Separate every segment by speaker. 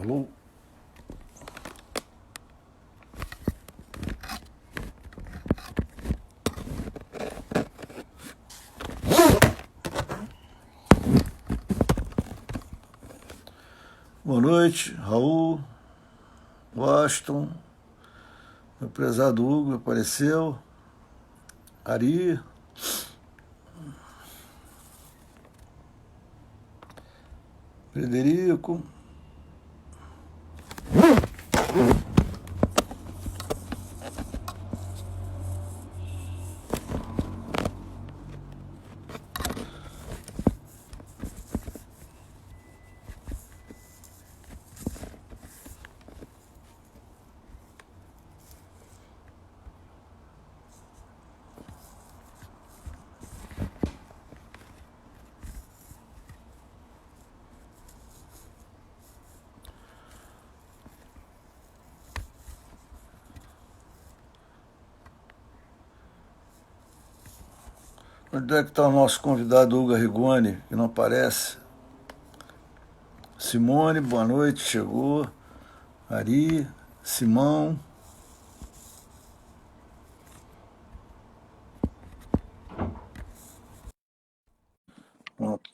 Speaker 1: Alô? Boa noite, Raul, Washington, meu prezado Hugo apareceu, Ari, Frederico. Onde é que está o nosso convidado Hugo Arrigoni, que não aparece? Simone, boa noite, chegou. Ari, Simão. Pronto.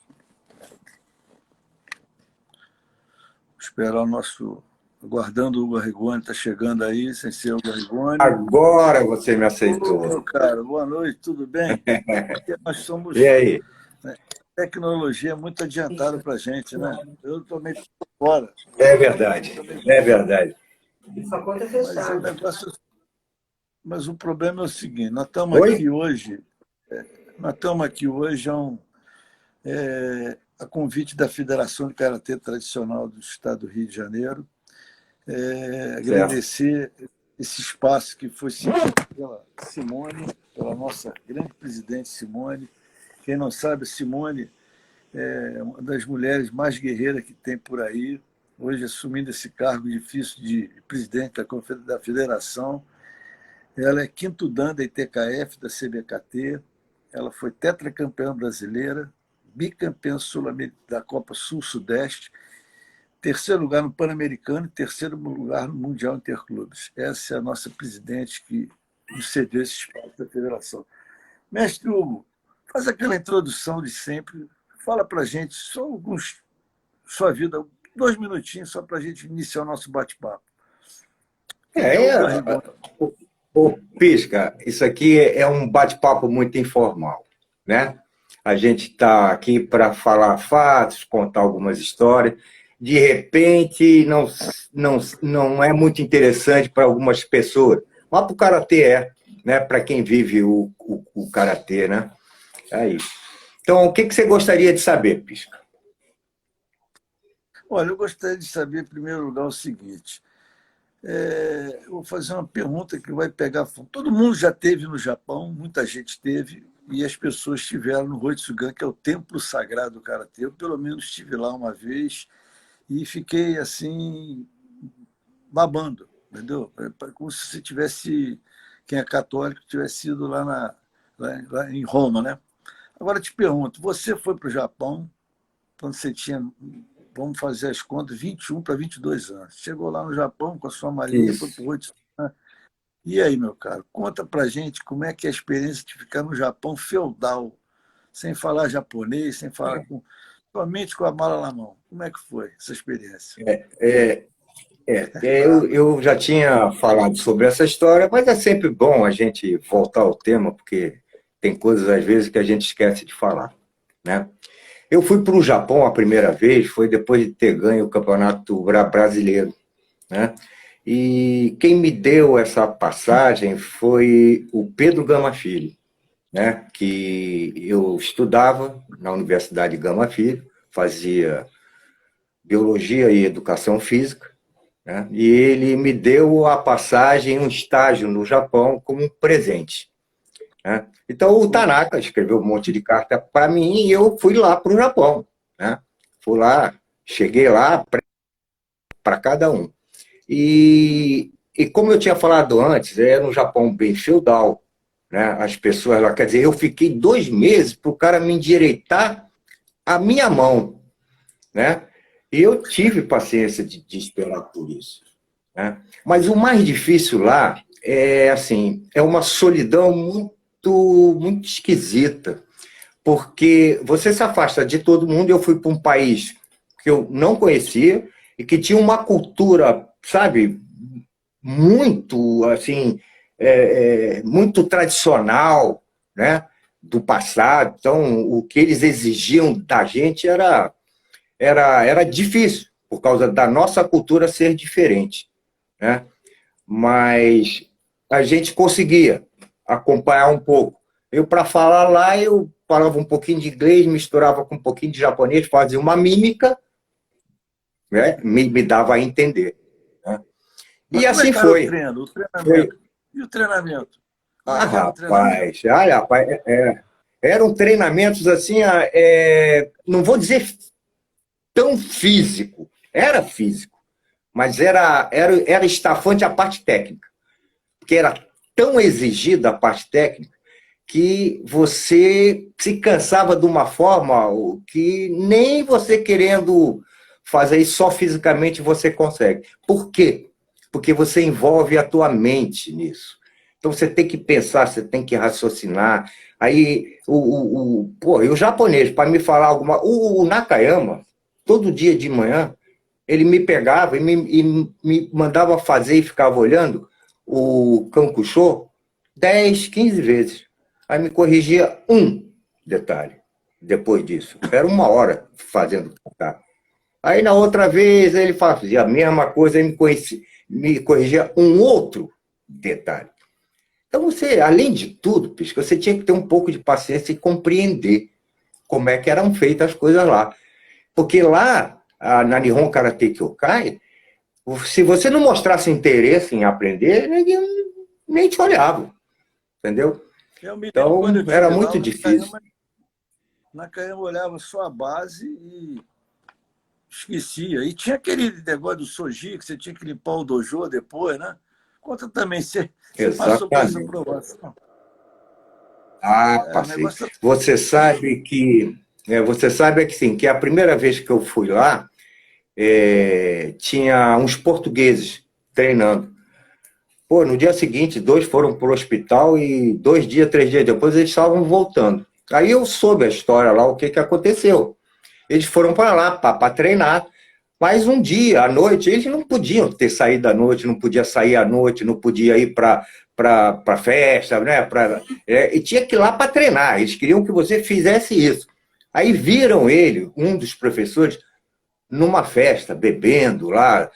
Speaker 1: Esperar o nosso... Aguardando o Hugo Arrigoni, está chegando aí, sem ser o Hugo Arrigoni.
Speaker 2: Agora você me
Speaker 1: Ô,
Speaker 2: aceitou.
Speaker 1: meu cara, boa noite, tudo bem? Porque nós somos...
Speaker 2: E aí?
Speaker 1: Né, tecnologia muito adiantada para a gente, né? Eu também estou fora.
Speaker 2: É verdade, é verdade.
Speaker 1: Mas o negócio... Mas o problema é o seguinte,
Speaker 2: Oi?
Speaker 1: nós estamos aqui hoje a convite da Federação de Karatê Tradicional do Estado do Rio de Janeiro,
Speaker 2: Certo.
Speaker 1: agradecer esse espaço que foi cedido pela Simone, pela nossa grande presidente Simone. Quem não sabe, Simone é uma das mulheres mais guerreiras que tem por aí, hoje assumindo esse cargo difícil de presidente da federação. Ela é quinto dan da ITKF, da CBKT, ela foi tetracampeã brasileira, bicampeã da Copa Sul-Sudeste, terceiro lugar no Pan-Americano e terceiro lugar no Mundial Interclubes. Essa é a nossa presidente que nos cedeu esse espaço da federação. Mestre Hugo, faz aquela introdução de sempre, fala para a gente sua vida, 2 minutinhos só para a gente iniciar o nosso bate-papo. Quem é
Speaker 2: É,
Speaker 1: Hugo
Speaker 2: é,
Speaker 1: Arrigoni?
Speaker 2: ô, Pisca, isso aqui é um bate-papo muito informal, né? A gente está aqui para falar fatos, contar algumas histórias. De repente, não é muito interessante para algumas pessoas, mas para o karatê né? Para quem vive o karatê, né? É isso. Então, o que você gostaria de saber, Pisca?
Speaker 1: Olha, eu gostaria de saber, em primeiro lugar, o seguinte. Eu vou fazer uma pergunta que vai pegar fundo. Todo mundo já esteve no Japão, muita gente esteve, e as pessoas estiveram no Roitsugan, que é o templo sagrado do Karatê. Eu, pelo menos, estive lá uma vez e fiquei, assim, babando, entendeu? Como se você tivesse, quem é católico, tivesse ido lá em Roma, né? Agora, eu te pergunto, você foi para o Japão quando você tinha, vamos fazer as contas, 21 para 22 anos. Chegou lá no Japão com a sua malinha, foi para
Speaker 2: Isso.
Speaker 1: o Roitsugan. E aí, meu caro, conta pra gente como é que é a experiência de ficar no Japão feudal, sem falar japonês, sem falar somente com a mala na mão. Como é que foi essa experiência?
Speaker 2: É, eu já tinha falado sobre essa história, mas é sempre bom a gente voltar ao tema, porque tem coisas, às vezes, que a gente esquece de falar, né? Eu fui para o Japão a primeira vez, foi depois de ter ganho o Campeonato Brasileiro, né? E quem me deu essa passagem foi o Pedro Gama Filho, né? Que eu estudava na Universidade Gama Filho, fazia Biologia e Educação Física, né? E ele me deu a passagem, um estágio no Japão como um presente, né? Então o Tanaka escreveu um monte de carta para mim e eu fui lá para o Japão, né? Fui lá, cheguei lá para cada um. E como eu tinha falado antes, é no Japão bem feudal, né? As pessoas lá, quer dizer, eu fiquei 2 meses para o cara me endireitar a minha mão, né? Eu tive paciência de esperar por isso, né? Mas o mais difícil lá é assim, é uma solidão muito esquisita, porque você se afasta de todo mundo. Eu fui para um país que eu não conhecia e que tinha uma cultura, sabe, muito assim, muito tradicional, né, do passado. Então, o que eles exigiam da gente era difícil, por causa da nossa cultura ser diferente, né? Mas a gente conseguia acompanhar um pouco. Eu, para falar lá, eu falava um pouquinho de inglês, misturava com um pouquinho de japonês, fazia uma mímica, né? Me dava a entender, né?
Speaker 1: Mas
Speaker 2: E
Speaker 1: como é
Speaker 2: assim
Speaker 1: que era o
Speaker 2: foi.
Speaker 1: treino, o
Speaker 2: Foi.
Speaker 1: treinamento? E o treinamento? Como é
Speaker 2: Ah,
Speaker 1: que era o treinamento?
Speaker 2: rapaz, eram treinamentos assim, não vou dizer tão físico, era físico, mas era estafante a parte técnica, porque era tão exigida a parte técnica que você se cansava de uma forma que nem você querendo fazer isso só fisicamente você consegue. Por quê? Porque você envolve a tua mente nisso. Então você tem que pensar, você tem que raciocinar. Aí, o japonês, para me falar alguma. O Nakayama, todo dia de manhã, ele me pegava e me mandava fazer e ficava olhando o Kankusho 10, 15 vezes. Aí me corrigia um detalhe depois disso. Era uma hora fazendo. Tá? Aí na outra vez ele fazia a mesma coisa e me corrigia um outro detalhe. Então você, além de tudo, Pisca, você tinha que ter um pouco de paciência e compreender como é que eram feitas as coisas lá. Porque lá, na Nihon Karate Kyokai, se você não mostrasse interesse em aprender, ninguém nem te olhava, entendeu?
Speaker 1: Eu me lembro quando
Speaker 2: Então,
Speaker 1: eu
Speaker 2: era
Speaker 1: tive lá,
Speaker 2: muito
Speaker 1: o
Speaker 2: difícil.
Speaker 1: Nakayama olhava só a base e esquecia. E tinha aquele negócio do soji, que você tinha que limpar o dojo depois, né? Conta também, você passou por essa
Speaker 2: Exatamente.
Speaker 1: aprovação.
Speaker 2: Ah,
Speaker 1: É, o
Speaker 2: passei.
Speaker 1: negócio
Speaker 2: Você sabe que sim, que a primeira vez que eu fui lá, tinha uns portugueses treinando. Pô, no dia seguinte, dois foram para o hospital e 2 dias, 3 dias depois eles estavam voltando. Aí eu soube a história lá, o que que aconteceu. Eles foram para lá para treinar, mas um dia, à noite, eles não podiam ter saído à noite, não podia sair à noite, não podia ir para festa, né? E tinha que ir lá para treinar. Eles queriam que você fizesse isso. Aí viram ele, um dos professores, numa festa, bebendo lá.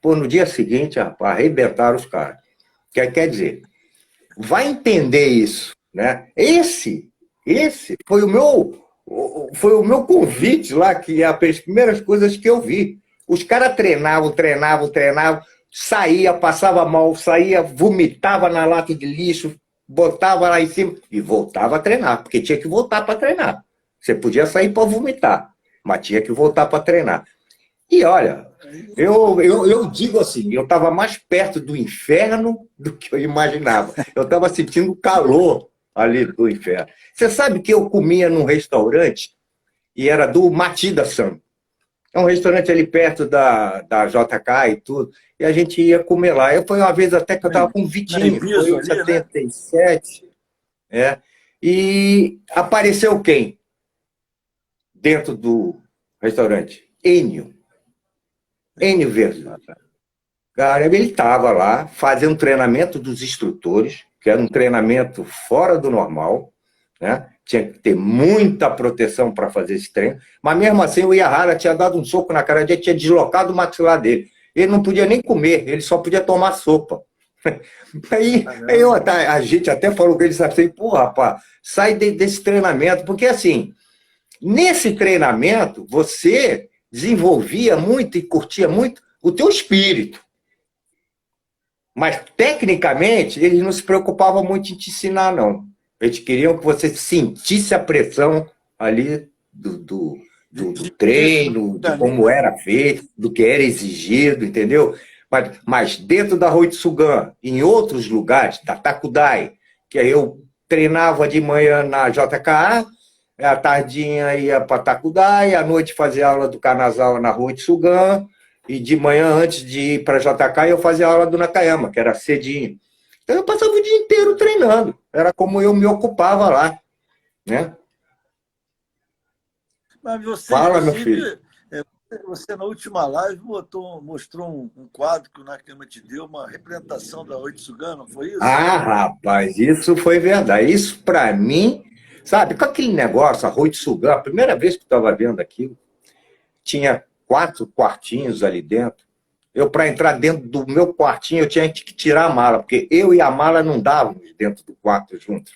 Speaker 2: Pô, no dia seguinte, rapaz, arrebentaram os caras. Quer dizer, vai entender isso, né? Esse foi o meu convite lá, que é as primeiras coisas que eu vi. Os caras treinavam, saía, passava mal, saía, vomitava na lata de lixo, botava lá em cima e voltava a treinar, porque tinha que voltar para treinar. Você podia sair para vomitar, mas tinha que voltar para treinar. E olha, eu digo assim, eu estava mais perto do inferno do que eu imaginava. Eu estava sentindo o calor ali do inferno. Você sabe que eu comia num restaurante e era do Matida-san. É um restaurante ali perto da JK e tudo. E a gente ia comer lá. Eu foi uma vez até que eu estava com o
Speaker 1: na
Speaker 2: Vitinho, foi
Speaker 1: Ibiza
Speaker 2: em
Speaker 1: ali, né?
Speaker 2: 77. É, e apareceu quem dentro do restaurante? Enio Verso. Cara, ele estava lá fazendo um treinamento dos instrutores, que era um treinamento fora do normal, né? Tinha que ter muita proteção para fazer esse treino, mas mesmo assim o Iahara tinha dado um soco na cara dele, tinha deslocado o maxilar dele. Ele não podia nem comer, ele só podia tomar sopa. A gente até falou com ele assim, pô, rapaz, sai desse treinamento, porque assim, nesse treinamento você desenvolvia muito e curtia muito o teu espírito. Mas, tecnicamente, eles não se preocupavam muito em te ensinar, não. Eles queriam que você sentisse a pressão ali do treino, de como era feito, do que era exigido, entendeu? Mas dentro da Roitsugan, em outros lugares, da Takudai, que aí eu treinava de manhã na JKA, à tardinha ia para Takudai, à noite fazia aula do Kanazawa na Rua Itsugan, e de manhã, antes de ir para JK, eu fazia aula do Nakayama, que era cedinho. Então eu passava o dia inteiro treinando. Era como eu me ocupava lá, né?
Speaker 1: Mas você,
Speaker 2: Fala, meu filho.
Speaker 1: inclusive, você na última live mostrou um quadro que o Nakayama te deu, uma representação da Oitsugan, não foi isso?
Speaker 2: Ah, rapaz, isso foi verdade. Isso para mim, sabe, com aquele negócio, a Roitsugan, a primeira vez que eu estava vendo aquilo, tinha 4 quartinhos ali dentro. Eu, para entrar dentro do meu quartinho, eu tinha que tirar a mala, porque eu e a mala não dávamos dentro do quarto juntos,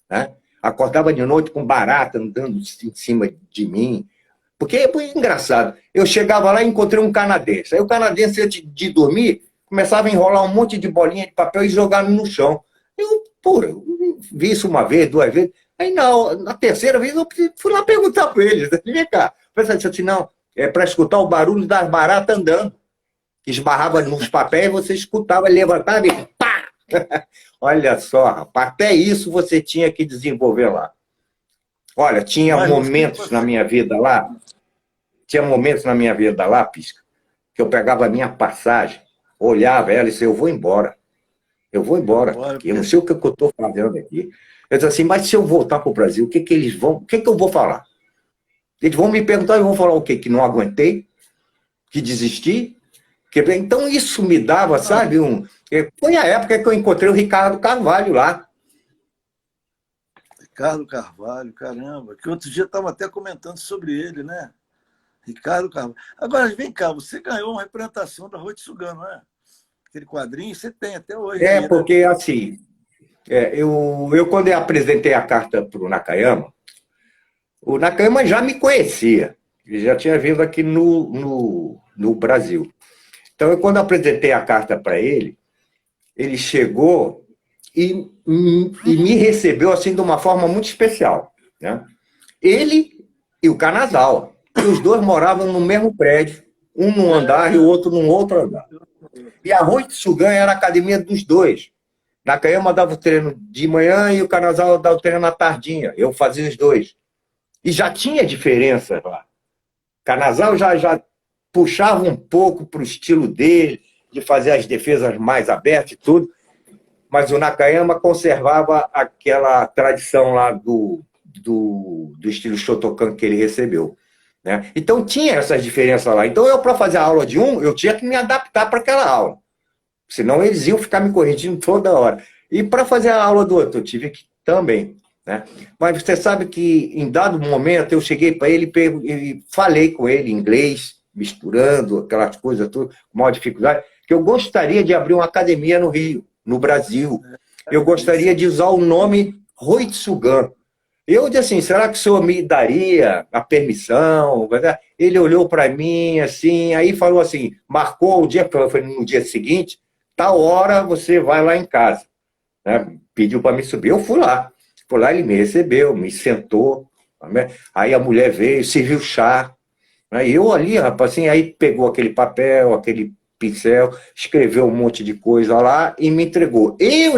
Speaker 2: né? Acordava de noite com barata andando em cima de mim. Porque foi engraçado. Eu chegava lá e encontrei um canadense. Aí o canadense, antes de dormir, começava a enrolar um monte de bolinha de papel e jogar no chão. Eu vi isso uma vez, 2 vezes. Aí na terceira vez eu fui lá perguntar para eles. Vem cá. Eu falei assim, não, é para escutar o barulho das baratas andando. Esbarrava nos papéis, você escutava, levantava e pá! Olha só, rapaz, até isso você tinha que desenvolver lá. Olha, tinha momentos na minha vida lá, Pisca, que eu pegava a minha passagem, olhava ela e disse, eu vou embora, aqui, eu não sei o que eu estou fazendo aqui. Eu disse assim, mas se eu voltar para o Brasil, o que eu vou falar? Eles vão me perguntar, eu vou falar o quê? Que não aguentei? Que desisti? Então isso me dava, sabe, foi a época que eu encontrei o Ricardo Carvalho lá.
Speaker 1: Ricardo Carvalho, caramba, que outro dia estava até comentando sobre ele, né? Ricardo Carvalho. Agora, vem cá, você ganhou uma representação da Roitsugan, não é? Aquele quadrinho você tem até hoje.
Speaker 2: É, porque assim, eu quando eu apresentei a carta para o Nakayama já me conhecia, ele já tinha vindo aqui no Brasil. Então, eu, quando apresentei a carta para ele, ele chegou e me recebeu assim de uma forma muito especial, né? Ele e o Kanazawa, e os dois moravam no mesmo prédio, um num andar e o outro num outro andar. E a Roitsugan era a academia dos dois. Nakayama dava o treino de manhã e o Kanazawa dava o treino na tardinha. Eu fazia os dois. E já tinha diferença lá. Kanazawa já puxava um pouco para o estilo dele, de fazer as defesas mais abertas e tudo, mas o Nakayama conservava aquela tradição lá do estilo Shotokan que ele recebeu, né? Então tinha essas diferenças lá. Então eu, para fazer a aula de um, eu tinha que me adaptar para aquela aula, senão eles iam ficar me corrigindo toda hora. E para fazer a aula do outro, eu tive que também, né? Mas você sabe que em dado momento eu cheguei para ele e falei com ele em inglês, misturando aquelas coisas tudo, com maior dificuldade, que eu gostaria de abrir uma academia no Rio, no Brasil. Eu gostaria de usar o nome Roitsugan. Eu disse assim, será que o senhor me daria a permissão? Ele olhou para mim assim, aí falou assim, marcou o dia, foi no dia seguinte, tal hora você vai lá em casa, né? Pediu para me subir, eu fui lá, ele me recebeu, me sentou, aí a mulher veio, serviu chá. Aí eu ali, rapaz, assim, aí pegou aquele papel, aquele pincel, escreveu um monte de coisa lá e me entregou. Eu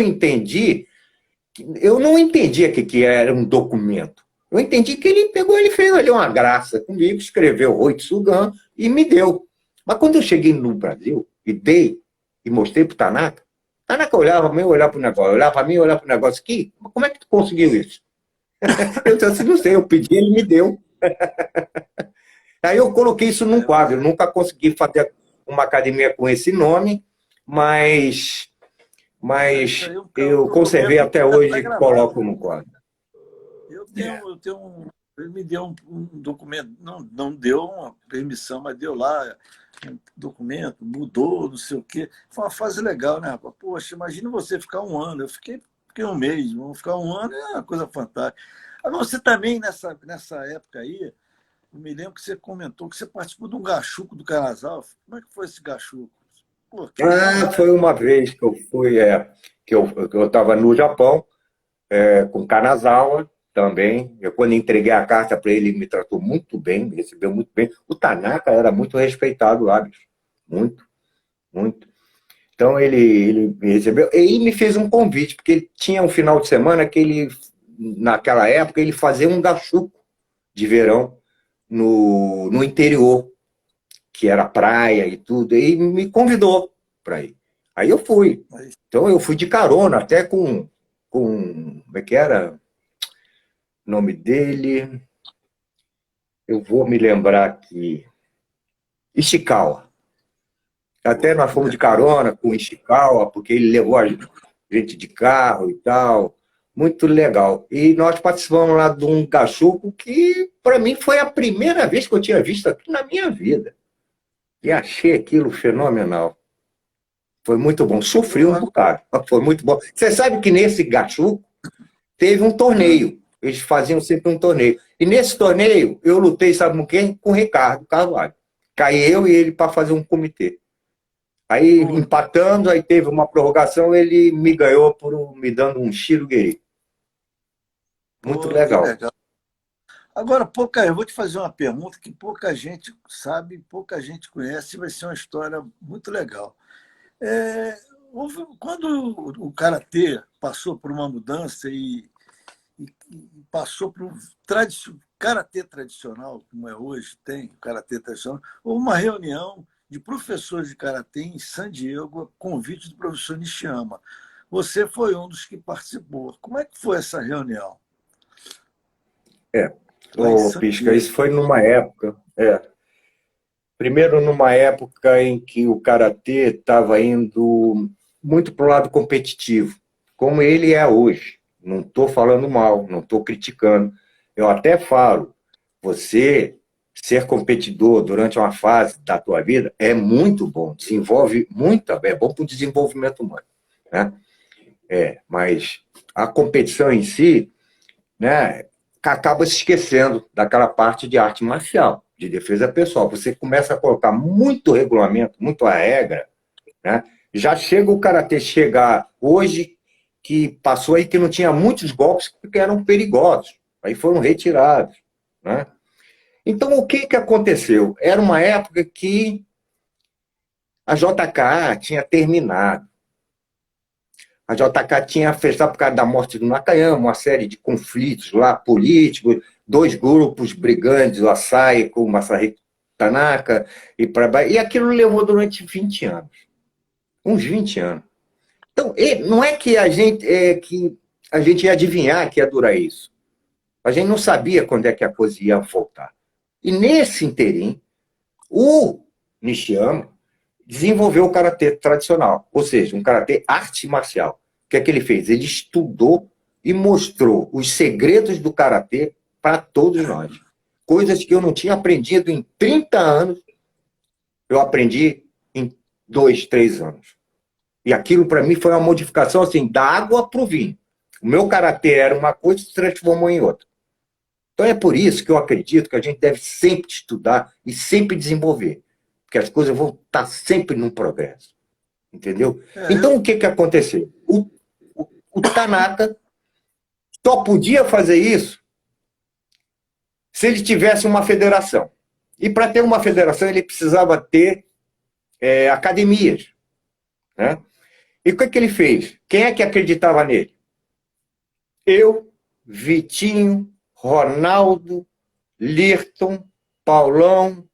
Speaker 2: não entendia que era um documento. Eu entendi que ele fez ali uma graça comigo, escreveu Roitsugan e me deu. Mas quando eu cheguei no Brasil e dei, e mostrei para o Tanaka olhava para mim, olhava para o negócio, olhava para mim, olhava para o negócio aqui, como é que tu conseguiu isso? Eu disse assim, não sei, eu pedi, ele me deu. Aí eu coloquei isso num quadro. Eu nunca consegui fazer uma academia com esse nome, mas eu conservei até hoje e coloco no quadro.
Speaker 1: Ele me deu um documento, não deu uma permissão, mas deu lá um documento, mudou, não sei o quê. Foi uma fase legal, né, rapaz? Poxa, imagina você ficar um ano. Eu fiquei um mês, vamos ficar um ano, é uma coisa fantástica. Agora, você também, nessa época aí, eu me lembro que você comentou que você participou de um gachuco do Kanazawa. Como é que foi esse gachuco? Pô,
Speaker 2: foi uma vez que eu fui, que eu estava no Japão, com o Kanazawa também. Eu, quando entreguei a carta para ele, me tratou muito bem, me recebeu muito bem. O Tanaka era muito respeitado lá, bicho. Muito, muito. Então ele me recebeu e me fez um convite, porque ele tinha um final de semana que ele, naquela época, ele fazia um gachuco de verão no interior, que era praia e tudo, e me convidou para ir. Aí eu fui. Então eu fui de carona, até como é que era o nome dele? Eu vou me lembrar aqui. Ishikawa. Até nós fomos de carona com o Ishikawa, porque ele levou a gente de carro e tal. Muito legal. E nós participamos lá de um cachuco que, para mim, foi a primeira vez que eu tinha visto aquilo na minha vida. E achei aquilo fenomenal. Foi muito bom. Sofri um bocado, mas foi muito bom. Você sabe que nesse gachuco teve um torneio. Eles faziam sempre um torneio. E nesse torneio, eu lutei, sabe com quem? Com o Ricardo Carvalho. Caí eu e ele para fazer um comitê. Aí, empatando, aí teve uma prorrogação, ele me ganhou me dando um shirugueri. Muito legal.
Speaker 1: Legal. Agora, eu vou te fazer uma pergunta que pouca gente sabe, pouca gente conhece, e vai ser uma história muito legal. Quando o karatê passou por uma mudança e passou para o karatê tradicional, como é hoje, tem o karatê tradicional, houve uma reunião de professores de karatê em San Diego, a convite do professor Nishiyama. Você foi um dos que participou. Como é que foi essa reunião?
Speaker 2: Pisca, isso foi numa época. Primeiro, numa época em que o karatê estava indo muito para o lado competitivo, como ele é hoje. Não estou falando mal, não estou criticando. Eu até falo, você ser competidor durante uma fase da tua vida é muito bom, desenvolve muito, é bom para o desenvolvimento humano, né? Mas a competição em si, né, acaba se esquecendo daquela parte de arte marcial, de defesa pessoal. Você começa a colocar muito regulamento, muito a regra, né? Já chega o karatê chegar hoje, que passou aí que não tinha muitos golpes porque eram perigosos, aí foram retirados, né? Então, o que aconteceu? Era uma época que a JK tinha terminado. A JK tinha fechado por causa da morte do Nakayama, uma série de conflitos lá políticos, dois grupos brigantes, o Asahi com o Masahiko Tanaka, e aquilo levou durante 20 anos. Uns 20 anos. Então, não é que a gente ia adivinhar que ia durar isso. A gente não sabia quando é que a coisa ia voltar. E nesse interim, o Nishiyama desenvolveu o karatê tradicional, ou seja, um karatê arte marcial. O que é que ele fez? Ele estudou e mostrou os segredos do karatê para todos nós. Coisas que eu não tinha aprendido em 30 anos, eu aprendi em 2, 3 anos. E aquilo para mim foi uma modificação assim, da água para o vinho. O meu karatê era uma coisa e se transformou em outra. Então é por isso que eu acredito que a gente deve sempre estudar e sempre desenvolver. Porque as coisas vão estar sempre num progresso. Entendeu? Então, o que aconteceu? O Tanaka só podia fazer isso se ele tivesse uma federação. E para ter uma federação, ele precisava ter academias. Né? E o que ele fez? Quem é que acreditava nele? Eu, Vitinho, Ronaldo, Lirton, Paulão,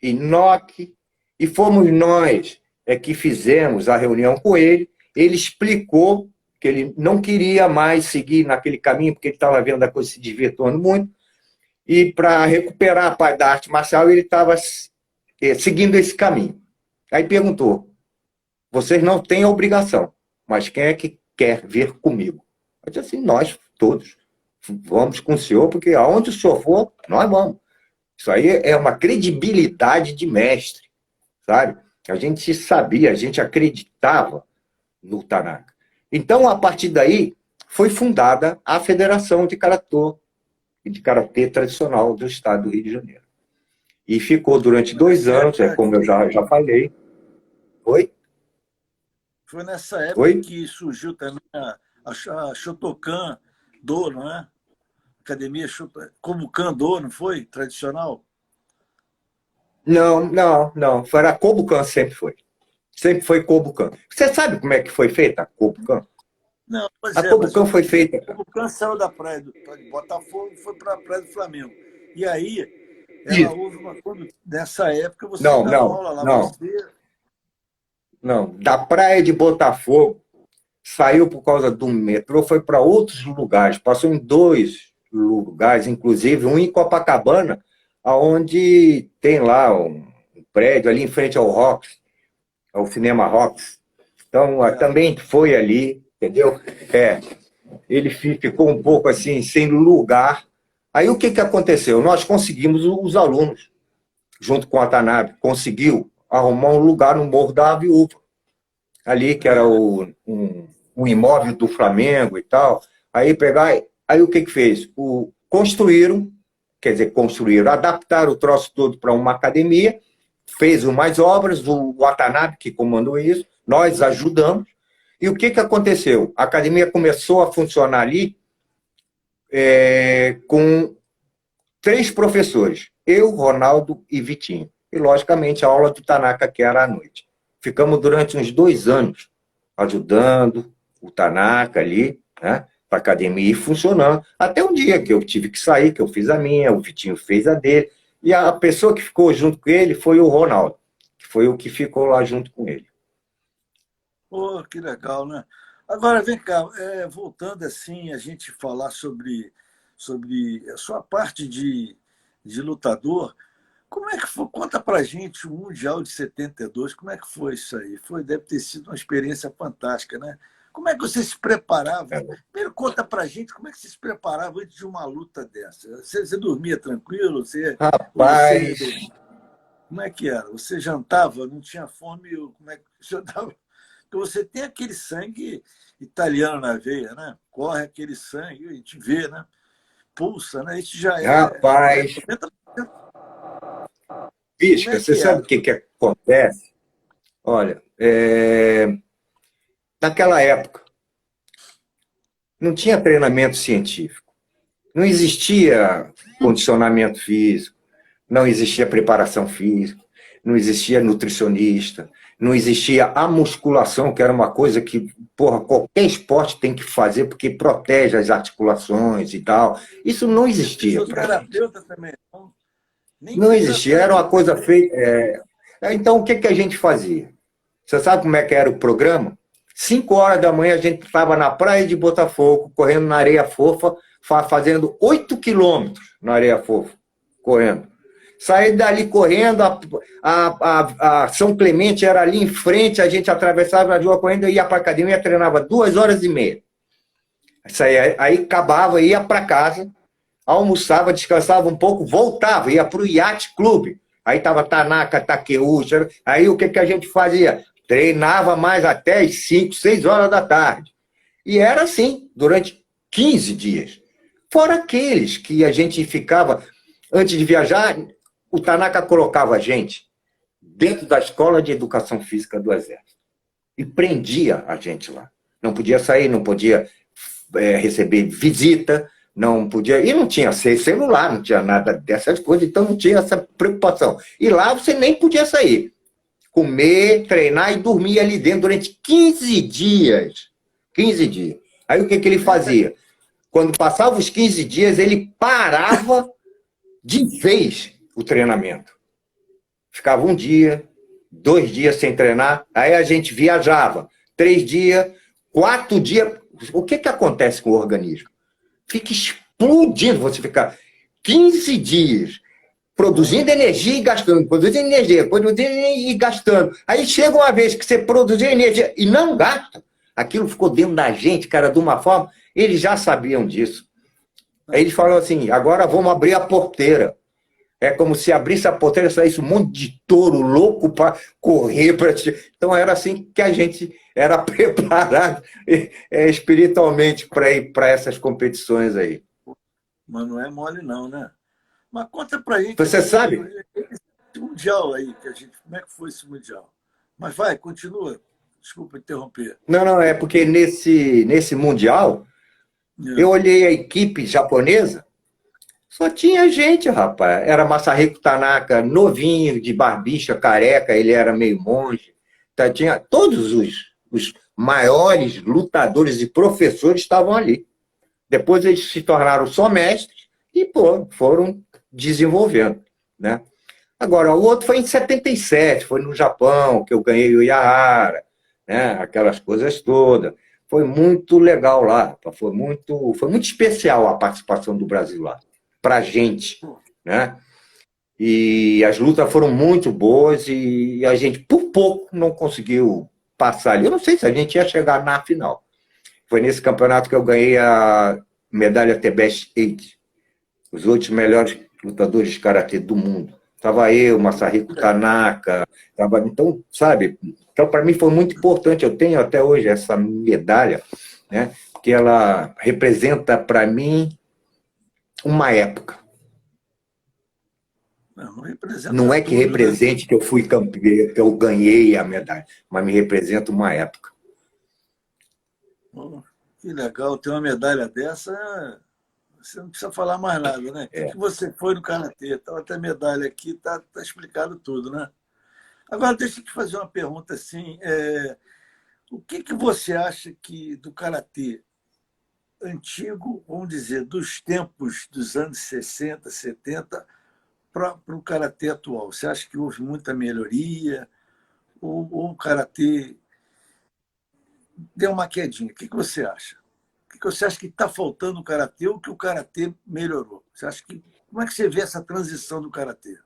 Speaker 2: Inoque, e fomos nós que fizemos a reunião com ele. Ele explicou que ele não queria mais seguir naquele caminho, porque ele estava vendo a coisa se desvirtuando muito, e para recuperar a parte da arte marcial, ele estava seguindo esse caminho. Aí perguntou, vocês não têm a obrigação, mas quem é que quer vir comigo? Eu disse assim, nós todos. Vamos com o senhor, porque aonde o senhor for, nós vamos. Isso aí é uma credibilidade de mestre, sabe? A gente sabia, a gente acreditava no Tanaka. Então, a partir daí, foi fundada a Federação de Karatê Tradicional do Estado do Rio de Janeiro. E ficou durante 2 anos, como eu já falei. Oi?
Speaker 1: Foi nessa época que surgiu também a Shotokan Do, não é? Academia Kobukan Do, não foi? Tradicional?
Speaker 2: Não. Foi a Kobukan, sempre foi. Sempre foi Kobukan. Você sabe como é que foi feita a Kobukan?
Speaker 1: Não,
Speaker 2: a Kobukan foi feita.
Speaker 1: A Kobukan saiu da praia de Botafogo e foi para a praia do Flamengo. E aí, ela
Speaker 2: Isso.
Speaker 1: houve nessa época você
Speaker 2: Não,
Speaker 1: dava
Speaker 2: não,
Speaker 1: aula lá,
Speaker 2: não,
Speaker 1: você.
Speaker 2: não. Da praia de Botafogo, saiu por causa do metrô, foi para outros lugares. Passou em 2 lugares, inclusive um em Copacabana, onde tem lá um prédio ali em frente ao Rox, ao Cinema Rox. Então,
Speaker 1: É.
Speaker 2: também foi ali, entendeu? Ele ficou um pouco assim, sem lugar. Aí o que, que aconteceu? Nós conseguimos, os alunos, junto com a Tanabe, conseguiu arrumar um lugar no Morro da Viúva, ali, que era um imóvel do Flamengo e tal. Aí o que, que fez? Construíram, quer dizer, construíram, adaptaram o troço todo para uma academia, fez mais obras, o Watanabe que comandou isso, nós ajudamos. E o que, que aconteceu? A academia começou a funcionar ali com 3 professores, eu, Ronaldo e Vitinho. E, logicamente, a aula do Tanaka, que era à noite. Ficamos durante uns 2 anos ajudando o Tanaka ali, né, para a academia ir funcionando. Até um dia que eu tive que sair, que eu fiz a minha, o Vitinho fez a dele, e a pessoa que ficou junto com ele foi o Ronaldo, que foi o que ficou lá junto com ele.
Speaker 1: Pô, que legal, né? Agora, vem cá, voltando assim, a gente falar sobre a sua parte de lutador, como é que foi? Conta pra gente o Mundial de 72, como é que foi isso aí? Deve ter sido uma experiência fantástica, né? Como é que você se preparava? Primeiro, conta pra gente como é que você se preparava antes de uma luta dessa. Você dormia tranquilo?
Speaker 2: Rapaz,
Speaker 1: Como é que era? Você jantava, não tinha fome? Como é que você jantava? Porque você tem aquele sangue italiano na veia, né? Corre aquele sangue, a gente vê, né? Pulsa, né? Isso já é
Speaker 2: rapaz,
Speaker 1: 90%. Como é
Speaker 2: Pisca, você
Speaker 1: que
Speaker 2: sabe
Speaker 1: era?
Speaker 2: o que, que acontece? Olha, naquela época, não tinha treinamento científico, não existia condicionamento físico, não existia preparação física, não existia nutricionista, não existia a musculação, que era uma coisa que, porra, qualquer esporte tem que fazer porque protege as articulações e tal. Isso não existia para a gente.
Speaker 1: Fisioterapeuta também, não? Nem
Speaker 2: Não existia, era uma
Speaker 1: fisioterapeuta.
Speaker 2: coisa feita. Então, o que, que a gente fazia? Você sabe como é que era o programa? 5 horas da manhã a gente estava na praia de Botafogo, correndo na areia fofa, fazendo 8 quilômetros na areia fofa, correndo. Saí dali correndo, a São Clemente era ali em frente, a gente atravessava a rua correndo, ia para a academia, treinava 2 horas e meia. Aí acabava, ia para casa, almoçava, descansava um pouco, voltava, ia para o Yacht Clube. Aí estava Tanaka, Takeuchi. Aí o que, que a gente fazia? Treinava mais até as 5, 6 horas da tarde. E era assim, durante 15 dias. Fora aqueles que a gente ficava, antes de viajar, o Tanaka colocava a gente dentro da escola de educação física do Exército. E prendia a gente lá. Não podia sair, não podia receber visita, não podia. E não tinha celular, não tinha nada dessas coisas, então não tinha essa preocupação. E lá você nem podia sair. Comer, treinar e dormir ali dentro durante 15 dias. 15 dias. Aí o que, que ele fazia? Quando passava os 15 dias, ele parava de vez o treinamento. Ficava 1 dia, 2 dias sem treinar, aí a gente viajava. 3 dias, 4 dias. O que, que acontece com o organismo? Fica explodindo, você fica 15 dias produzindo energia e gastando, produzindo energia, produzindo e gastando. Aí chega uma vez que você produziu energia e não gasta, aquilo ficou dentro da gente, cara, de uma forma, eles já sabiam disso. Aí eles falaram assim, agora vamos abrir a porteira. É como se abrisse a porteira e saísse um monte de touro louco para correr. Então era assim que a gente era preparado espiritualmente para ir para essas competições aí.
Speaker 1: Mas não é mole não, né? Mas conta pra gente
Speaker 2: Você
Speaker 1: assim,
Speaker 2: sabe?
Speaker 1: esse Mundial aí, como é que foi esse Mundial? Mas vai, continua. Desculpa interromper.
Speaker 2: Não, é porque nesse Mundial, eu olhei a equipe japonesa, só tinha gente, rapaz. Era Masahiko Tanaka, novinho, de barbicha, careca, ele era meio monge. Tá, tinha todos os maiores lutadores e professores estavam ali. Depois eles se tornaram só mestres e, pô, foram desenvolvendo, né? Agora, o outro foi em 77, foi no Japão, que eu ganhei o Yahara, né? Aquelas coisas todas. Foi muito legal lá, foi muito especial a participação do Brasil lá, para a gente, né? E as lutas foram muito boas e a gente, por pouco, não conseguiu passar ali. Eu não sei se a gente ia chegar na final. Foi nesse campeonato que eu ganhei a medalha T-Best 8, os 8 melhores lutadores de karatê do mundo. Estava eu, Masahiko Tanaka, então, sabe? Então, para mim foi muito importante. Eu tenho até hoje essa medalha, né? Que ela representa para mim uma época.
Speaker 1: Não representa
Speaker 2: Não é que
Speaker 1: tudo,
Speaker 2: represente que eu fui campeão, que eu ganhei a medalha, mas me representa uma época.
Speaker 1: Oh, que legal, ter uma medalha dessa, você não precisa falar mais nada, né? O que você foi no karatê? Estava até medalha aqui, tá explicado tudo, né? Agora, deixa eu te fazer uma pergunta assim. O que você acha que do karatê antigo, vamos dizer, dos tempos dos anos 60, 70, para o karatê atual? Você acha que houve muita melhoria? Ou o karatê deu uma quedinha? O que você acha? O que você acha que está faltando no karatê ou que o karatê melhorou? Você acha que, como é que você vê essa transição do karatê?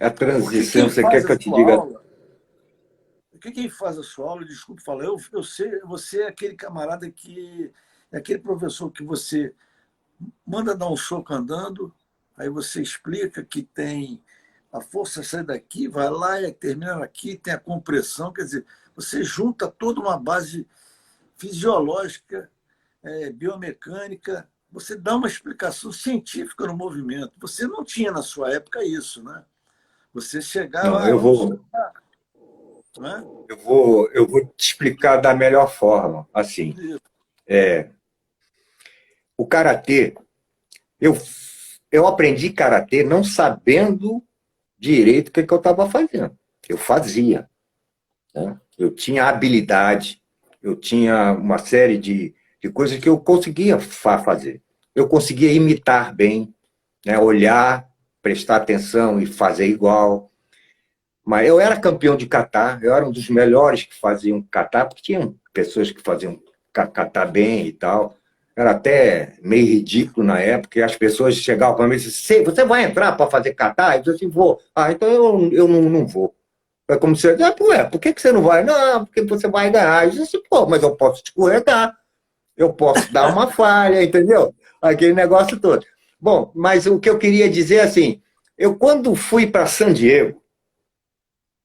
Speaker 2: A transição, você quer que eu te diga?
Speaker 1: Quem faz a sua aula, desculpe falar, eu sei, você é aquele camarada que é aquele professor que você manda dar um soco andando, aí você explica que tem a força sai daqui, vai lá e termina aqui, tem a compressão, quer dizer, você junta toda uma base fisiológica, biomecânica, você dá uma explicação científica no movimento. Você não tinha na sua época isso, né? Você chegava...
Speaker 2: Não, eu vou te explicar da melhor forma. Assim, o karatê, eu aprendi karatê não sabendo direito o que eu estava fazendo. Eu fazia, né? Eu tinha habilidade, eu tinha uma série de coisas que eu conseguia fazer. Eu conseguia imitar bem, né? Olhar, prestar atenção e fazer igual. Mas eu era campeão de kata, eu era um dos melhores que faziam kata, porque tinham pessoas que faziam kata bem e tal. Era até meio ridículo na época, e as pessoas chegavam para mim e diziam, você vai entrar para fazer kata? Eu disse assim, vou. Ah, então eu não vou. É como se eu dissesse, por que você não vai? Não, porque você vai ganhar. Eu disse assim, mas eu posso escorregar, eu posso dar uma falha, entendeu? Aquele negócio todo. Bom, mas o que eu queria dizer é assim, eu quando fui para San Diego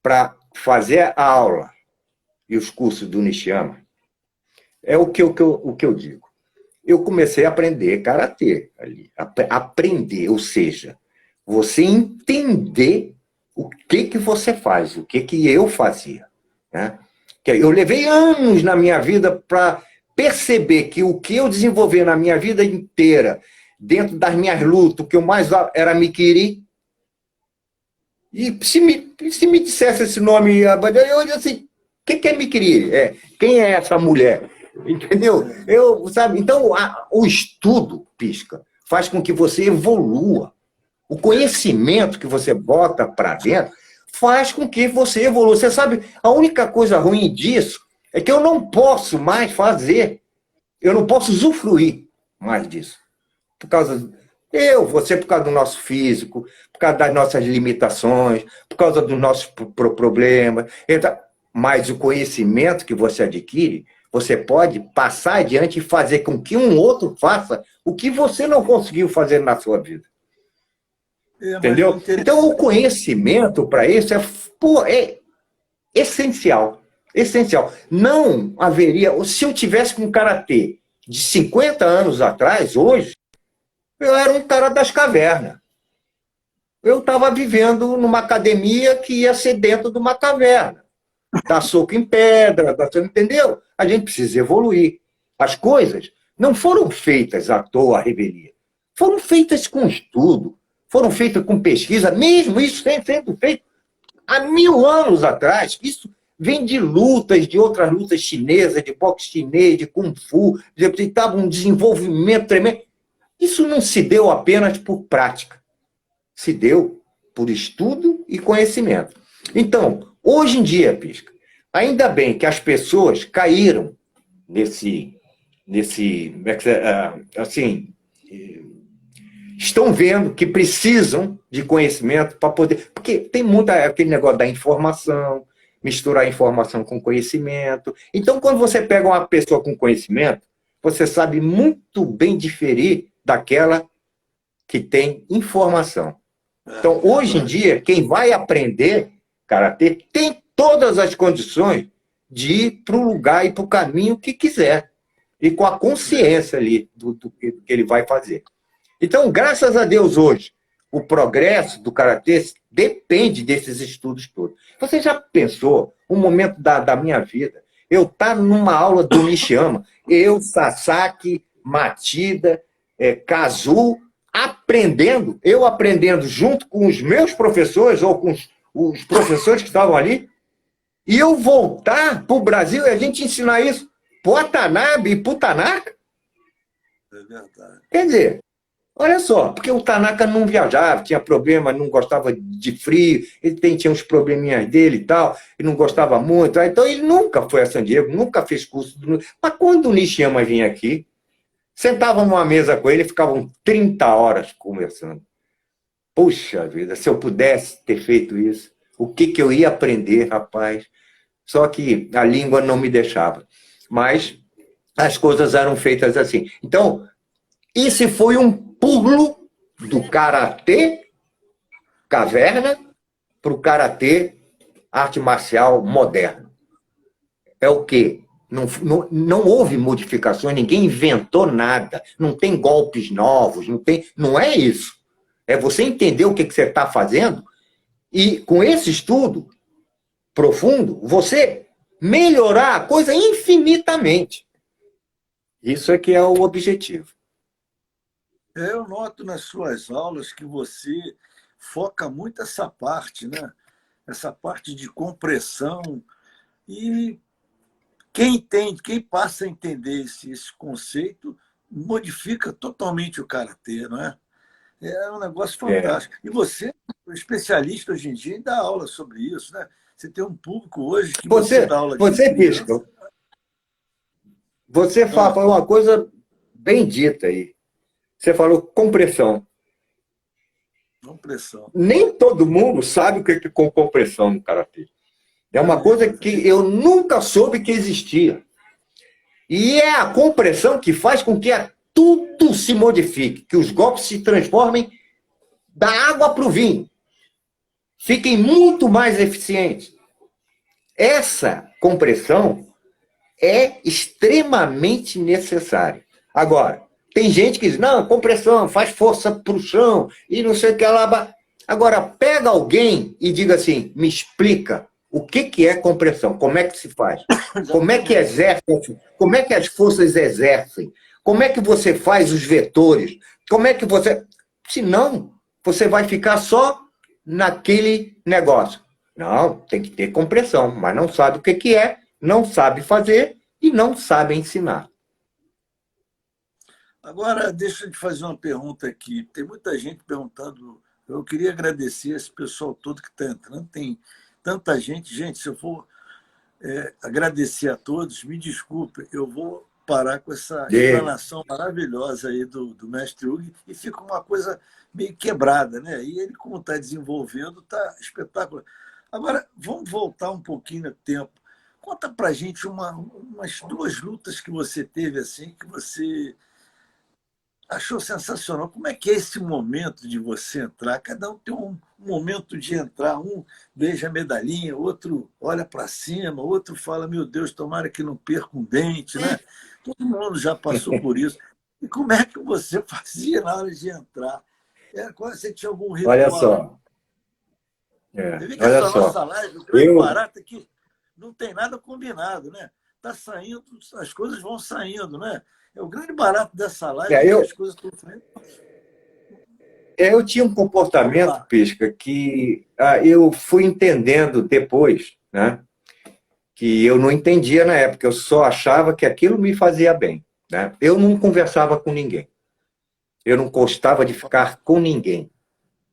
Speaker 2: para fazer a aula e os cursos do Nishiyama, é o que eu digo. Eu comecei a aprender karatê ali, aprender, ou seja, você entender o que você faz, o que eu fazia, né? Eu levei anos na minha vida para perceber que o que eu desenvolvi na minha vida inteira, dentro das minhas lutas, o que eu mais era Mikiri. E se me dissesse esse nome, eu disse assim, o que é Mikiri? Quem é essa mulher? Entendeu? Sabe? Então, o estudo, Pisca, faz com que você evolua. O conhecimento que você bota para dentro faz com que você evolua. Você sabe, a única coisa ruim disso é que eu não posso mais fazer, eu não posso usufruir mais disso. Por causa... você por causa do nosso físico, por causa das nossas limitações, por causa dos nossos problemas. Então, mas o conhecimento que você adquire, você pode passar adiante e fazer com que um outro faça o que você não conseguiu fazer na sua vida. Entendeu? Então, o conhecimento para isso é essencial. Essencial. Não haveria... Se eu tivesse com karatê de 50 anos atrás, hoje, eu era um cara das cavernas. Eu estava vivendo numa academia que ia ser dentro de uma caverna. Dar soco em pedra, entendeu? A gente precisa evoluir. As coisas não foram feitas à toa, à revelia. Foram feitas com estudo, foram feitas com pesquisa, mesmo isso sendo feito há 1000 anos atrás. Isso vem de lutas, de outras lutas chinesas, de boxe chinês, de kung fu, estava um desenvolvimento tremendo. Isso não se deu apenas por prática, se deu por estudo e conhecimento. Então, hoje em dia, Pisca, ainda bem que as pessoas caíram assim, estão vendo que precisam de conhecimento para poder... Porque tem muito aquele negócio da informação, misturar informação com conhecimento. Então, quando você pega uma pessoa com conhecimento, você sabe muito bem diferir daquela que tem informação. Então, hoje em dia, quem vai aprender karatê tem todas as condições de ir para o lugar e para o caminho que quiser. E com a consciência ali do que ele vai fazer. Então, graças a Deus, hoje, o progresso do karatê depende desses estudos todos. Você já pensou, um momento da minha vida, eu estar numa aula do Nishiyama, eu, Sasaki, Matida, Kazu, eu aprendendo junto com os meus professores, ou com os professores que estavam ali, e eu voltar para o Brasil e a gente ensinar isso para o Watanabe e para o Tanaka?
Speaker 1: É verdade.
Speaker 2: Quer dizer, olha só, porque o Tanaka não viajava, tinha problema, não gostava de frio, ele tinha uns probleminhas dele e tal, e não gostava muito, então ele nunca foi a San Diego, nunca fez curso. Mas quando o Nishiyama vinha aqui, sentavam numa mesa com ele e ficavam 30 horas conversando. Puxa vida, se eu pudesse ter feito isso, o que eu ia aprender, rapaz? Só que a língua não me deixava. Mas as coisas eram feitas assim. Então, esse foi um pulo do karatê caverna para o karatê arte marcial moderno. É o quê? Não houve modificações, ninguém inventou nada, não tem golpes novos, não é isso. É você entender o que você está fazendo e, com esse estudo profundo, você melhorar a coisa infinitamente. Isso é que é o objetivo.
Speaker 1: Eu noto nas suas aulas que você foca muito essa parte, né? Essa parte de compressão. E quem entende, quem passa a entender esse conceito, modifica totalmente o karatê, não é? É um negócio fantástico. E você, especialista hoje em dia, dá aula sobre isso, né? Você tem um público hoje que você dá aula de
Speaker 2: Pisca, você falou uma coisa bem dita aí. Você falou compressão.
Speaker 1: Compressão.
Speaker 2: Nem todo mundo sabe o que é compressão no karatê. É uma coisa que eu nunca soube que existia. E é a compressão que faz com que tudo se modifique, que os golpes se transformem da água para o vinho. Fiquem muito mais eficientes. Essa compressão é extremamente necessária. Agora, tem gente que diz, não, compressão, faz força para o chão, e não sei o que lá. Agora, pega alguém e diga assim, me explica o que é compressão, como é que se faz, como é que exerce, como é que as forças exercem, como é que você faz os vetores, como é que você... Senão, você vai ficar só naquele negócio. Não, tem que ter compressão, mas não sabe o que é, não sabe fazer e não sabe ensinar.
Speaker 1: Agora, deixa eu te fazer uma pergunta aqui. Tem muita gente perguntando, eu queria agradecer esse pessoal todo que está entrando, tem tanta gente. Gente, se eu for agradecer a todos, me desculpe, eu vou parar com essa explanação maravilhosa aí do mestre Hugo e fica uma coisa meio quebrada, né? E ele, como está desenvolvendo, está espetacular. Agora, vamos voltar um pouquinho no tempo. Conta para a gente umas 2 lutas que você teve, assim, que você achou sensacional. Como é que é esse momento de você entrar? Cada um tem um momento de entrar. Um beija a medalhinha, outro olha para cima, outro fala, meu Deus, tomara que não perca um dente, né? Todo mundo já passou por isso. E como é que você fazia na hora de entrar? Você tinha algum ritual?
Speaker 2: Olha só.
Speaker 1: Você vê que essa nossa live, o grande barato é que não tem nada combinado, né? Tá saindo, as coisas vão saindo, né? É o grande barato dessa live, que as coisas estão saindo.
Speaker 2: Eu tinha um comportamento, Pisca, que eu fui entendendo depois, né? Que eu não entendia na época, eu só achava que aquilo me fazia bem, né? Eu não conversava com ninguém. Eu não gostava de ficar com ninguém.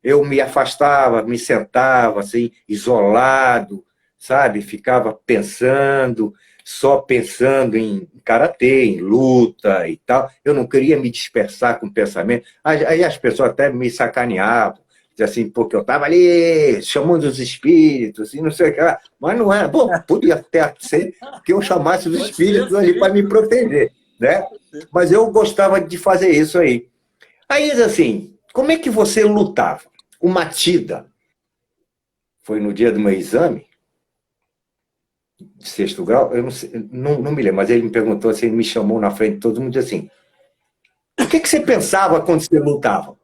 Speaker 2: Eu me afastava, me sentava assim, isolado, sabe? Ficava pensando, só pensando em karatê, em luta e tal. Eu não queria me dispersar com pensamento. Aí as pessoas até me sacaneavam, diziam assim, porque eu estava ali chamando os espíritos e não sei o que lá. Mas não era. Bom, podia até ser que eu chamasse os
Speaker 1: Pode ser,
Speaker 2: espíritos ali para
Speaker 1: sim.
Speaker 2: me proteger, né? Mas eu gostava de fazer isso aí. Aí, assim, como é que você lutava? O Matida, foi no dia do meu exame, de sexto grau, eu não, sei, não me lembro, mas ele me perguntou assim, ele me chamou na frente de todo mundo e disse assim, o que você pensava quando você lutava?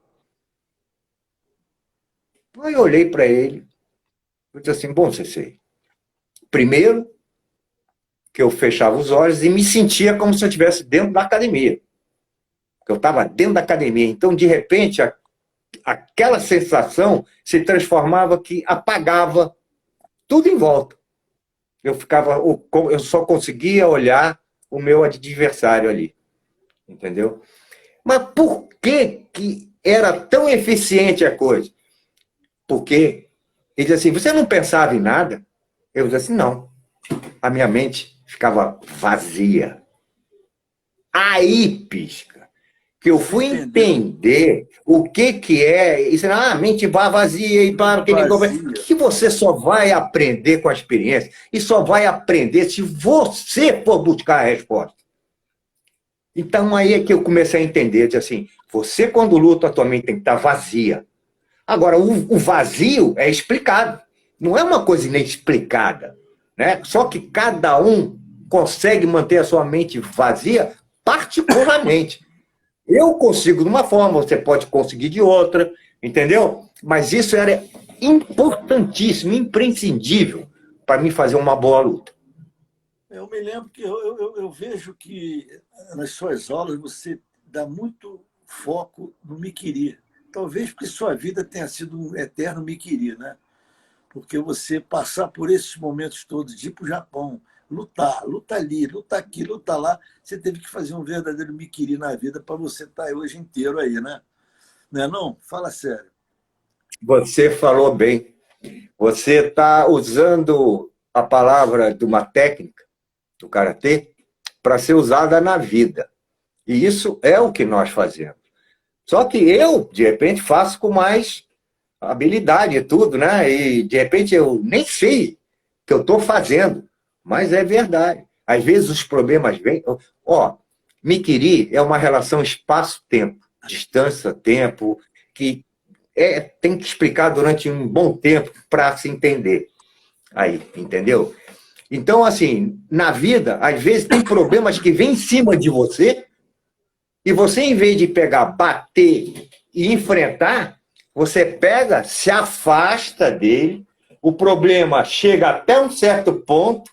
Speaker 2: Aí eu olhei para ele, eu disse assim, bom, Ceci, primeiro que eu fechava os olhos e me sentia como se eu estivesse dentro da academia. Eu estava dentro da academia, então de repente aquela sensação se transformava que apagava tudo em volta. Eu só conseguia olhar o meu adversário ali, entendeu? Mas por que era tão eficiente a coisa? Porque ele dizia assim, você não pensava em nada? Eu dizia assim, não. A minha mente ficava vazia. Aí, pisca, que eu
Speaker 1: Você
Speaker 2: fui
Speaker 1: entendeu?
Speaker 2: entender o que é isso. A mente vazia e para que
Speaker 1: Vazia.
Speaker 2: que você só vai aprender com a experiência e só vai aprender se você for buscar a resposta. Então aí é que eu comecei a entender, disse assim, você quando luta, a tua mente tem que estar vazia. Agora, o vazio é explicado. Não é uma coisa inexplicada. Né? Só que cada um consegue manter a sua mente vazia particularmente. Eu consigo de uma forma, você pode conseguir de outra, entendeu? Mas isso era importantíssimo, imprescindível para mim fazer uma boa luta.
Speaker 1: Eu me lembro que eu vejo que nas suas aulas você dá muito foco no Miquiri. Talvez porque sua vida tenha sido um eterno Miquiri, né? Porque você passar por esses momentos todos, de ir para o Japão, lutar, luta ali, luta aqui, luta lá, você teve que fazer um verdadeiro Miquiri na vida para você estar hoje inteiro aí, né? Não é não? Fala sério.
Speaker 2: Você falou bem. Você está usando a palavra de uma técnica do karatê para ser usada na vida. E isso é o que nós fazemos. Só que eu, de repente, faço com mais habilidade e tudo, né? E de repente eu nem sei o que eu estou fazendo, mas é verdade. Às vezes os problemas vêm. Ó, Miquiri é uma relação espaço-tempo, distância-tempo, que tem que explicar durante um bom tempo para se entender. Aí, entendeu? Então, assim, na vida, às vezes tem problemas que vêm em cima de você e você, em vez de pegar, bater e enfrentar, você pega, se afasta dele, o problema chega até um certo ponto,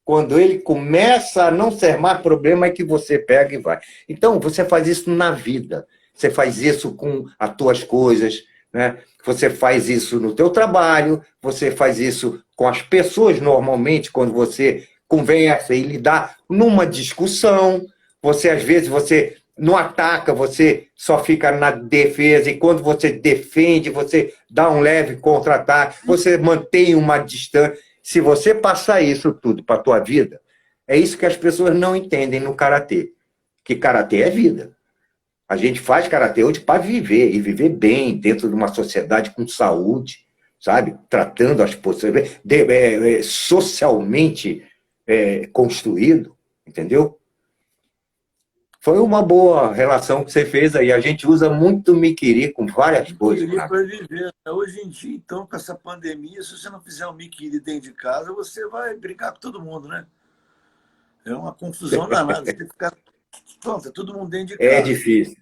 Speaker 2: quando ele começa a não ser mais problema, é que você pega e vai. Então, você faz isso na vida. Você faz isso com as tuas coisas, né? Você faz isso no teu trabalho, você faz isso com as pessoas normalmente, quando você conversa e lidar numa discussão. Você, às vezes, você não ataca, você só fica na defesa, e quando você defende, você dá um leve contra-ataque, você mantém uma distância. Se você passar isso tudo para a tua vida, é isso que as pessoas não entendem no karatê. Que karatê é vida. A gente faz karatê hoje para viver, e viver bem, dentro de uma sociedade com saúde, sabe? Tratando as pessoas, socialmente construído, entendeu? Foi uma boa relação que você fez aí. A gente usa muito miquiri com várias coisas.
Speaker 1: Miquiri para viver. Hoje em dia, então, com essa pandemia, se você não fizer um Miquiri dentro de casa, você vai brincar com todo mundo, né? É uma confusão danada. Você ficar. Pronto, todo mundo dentro de
Speaker 2: É
Speaker 1: casa.
Speaker 2: difícil.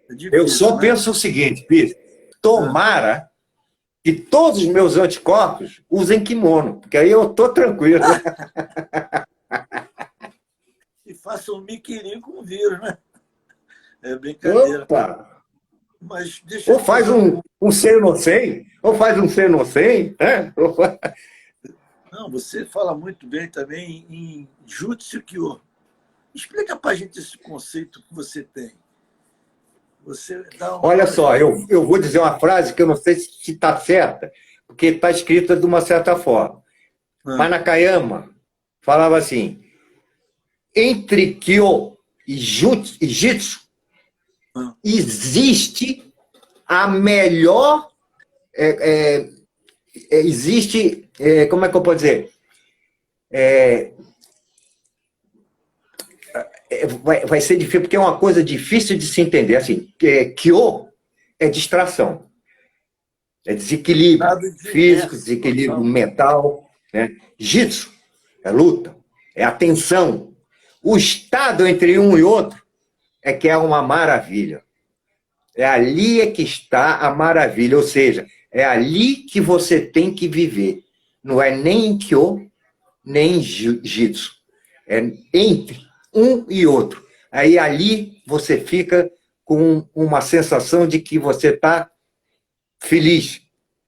Speaker 1: É
Speaker 2: Eu
Speaker 1: difícil,
Speaker 2: só
Speaker 1: né?
Speaker 2: penso o seguinte, Pires,
Speaker 1: É.
Speaker 2: tomara que todos os meus anticorpos usem kimono, porque aí eu tô tranquilo.
Speaker 1: E faça um Miquiri com vírus, né? É brincadeira.
Speaker 2: Opa!
Speaker 1: Mas deixa eu
Speaker 2: Ou
Speaker 1: te
Speaker 2: faz
Speaker 1: fazer uma.
Speaker 2: um ser no 100, ou faz um ser no 100, né?
Speaker 1: Não, você fala muito bem também em Jutsu Kyo. Explica para a gente esse conceito que você tem. Você dá uma
Speaker 2: Olha
Speaker 1: aula
Speaker 2: só, eu vou dizer uma frase que eu não sei se está certa, porque está escrita de uma certa forma. Mas Nakayama falava assim, entre Kyo e Jitsu existe a melhor... existe... como é que eu posso dizer? Vai ser difícil, porque é uma coisa difícil de se entender. Assim, Kyo é distração, é desequilíbrio
Speaker 1: nada de
Speaker 2: físico,
Speaker 1: inércia
Speaker 2: desequilíbrio
Speaker 1: total.
Speaker 2: mental. Né? Jitsu é luta, é atenção. O estado entre um e outro é que é uma maravilha. É ali é que está a maravilha, ou seja, é ali que você tem que viver. Não é nem em Kyo, nem em Jitsu. É entre um e outro. Aí ali você fica com uma sensação de que você está feliz,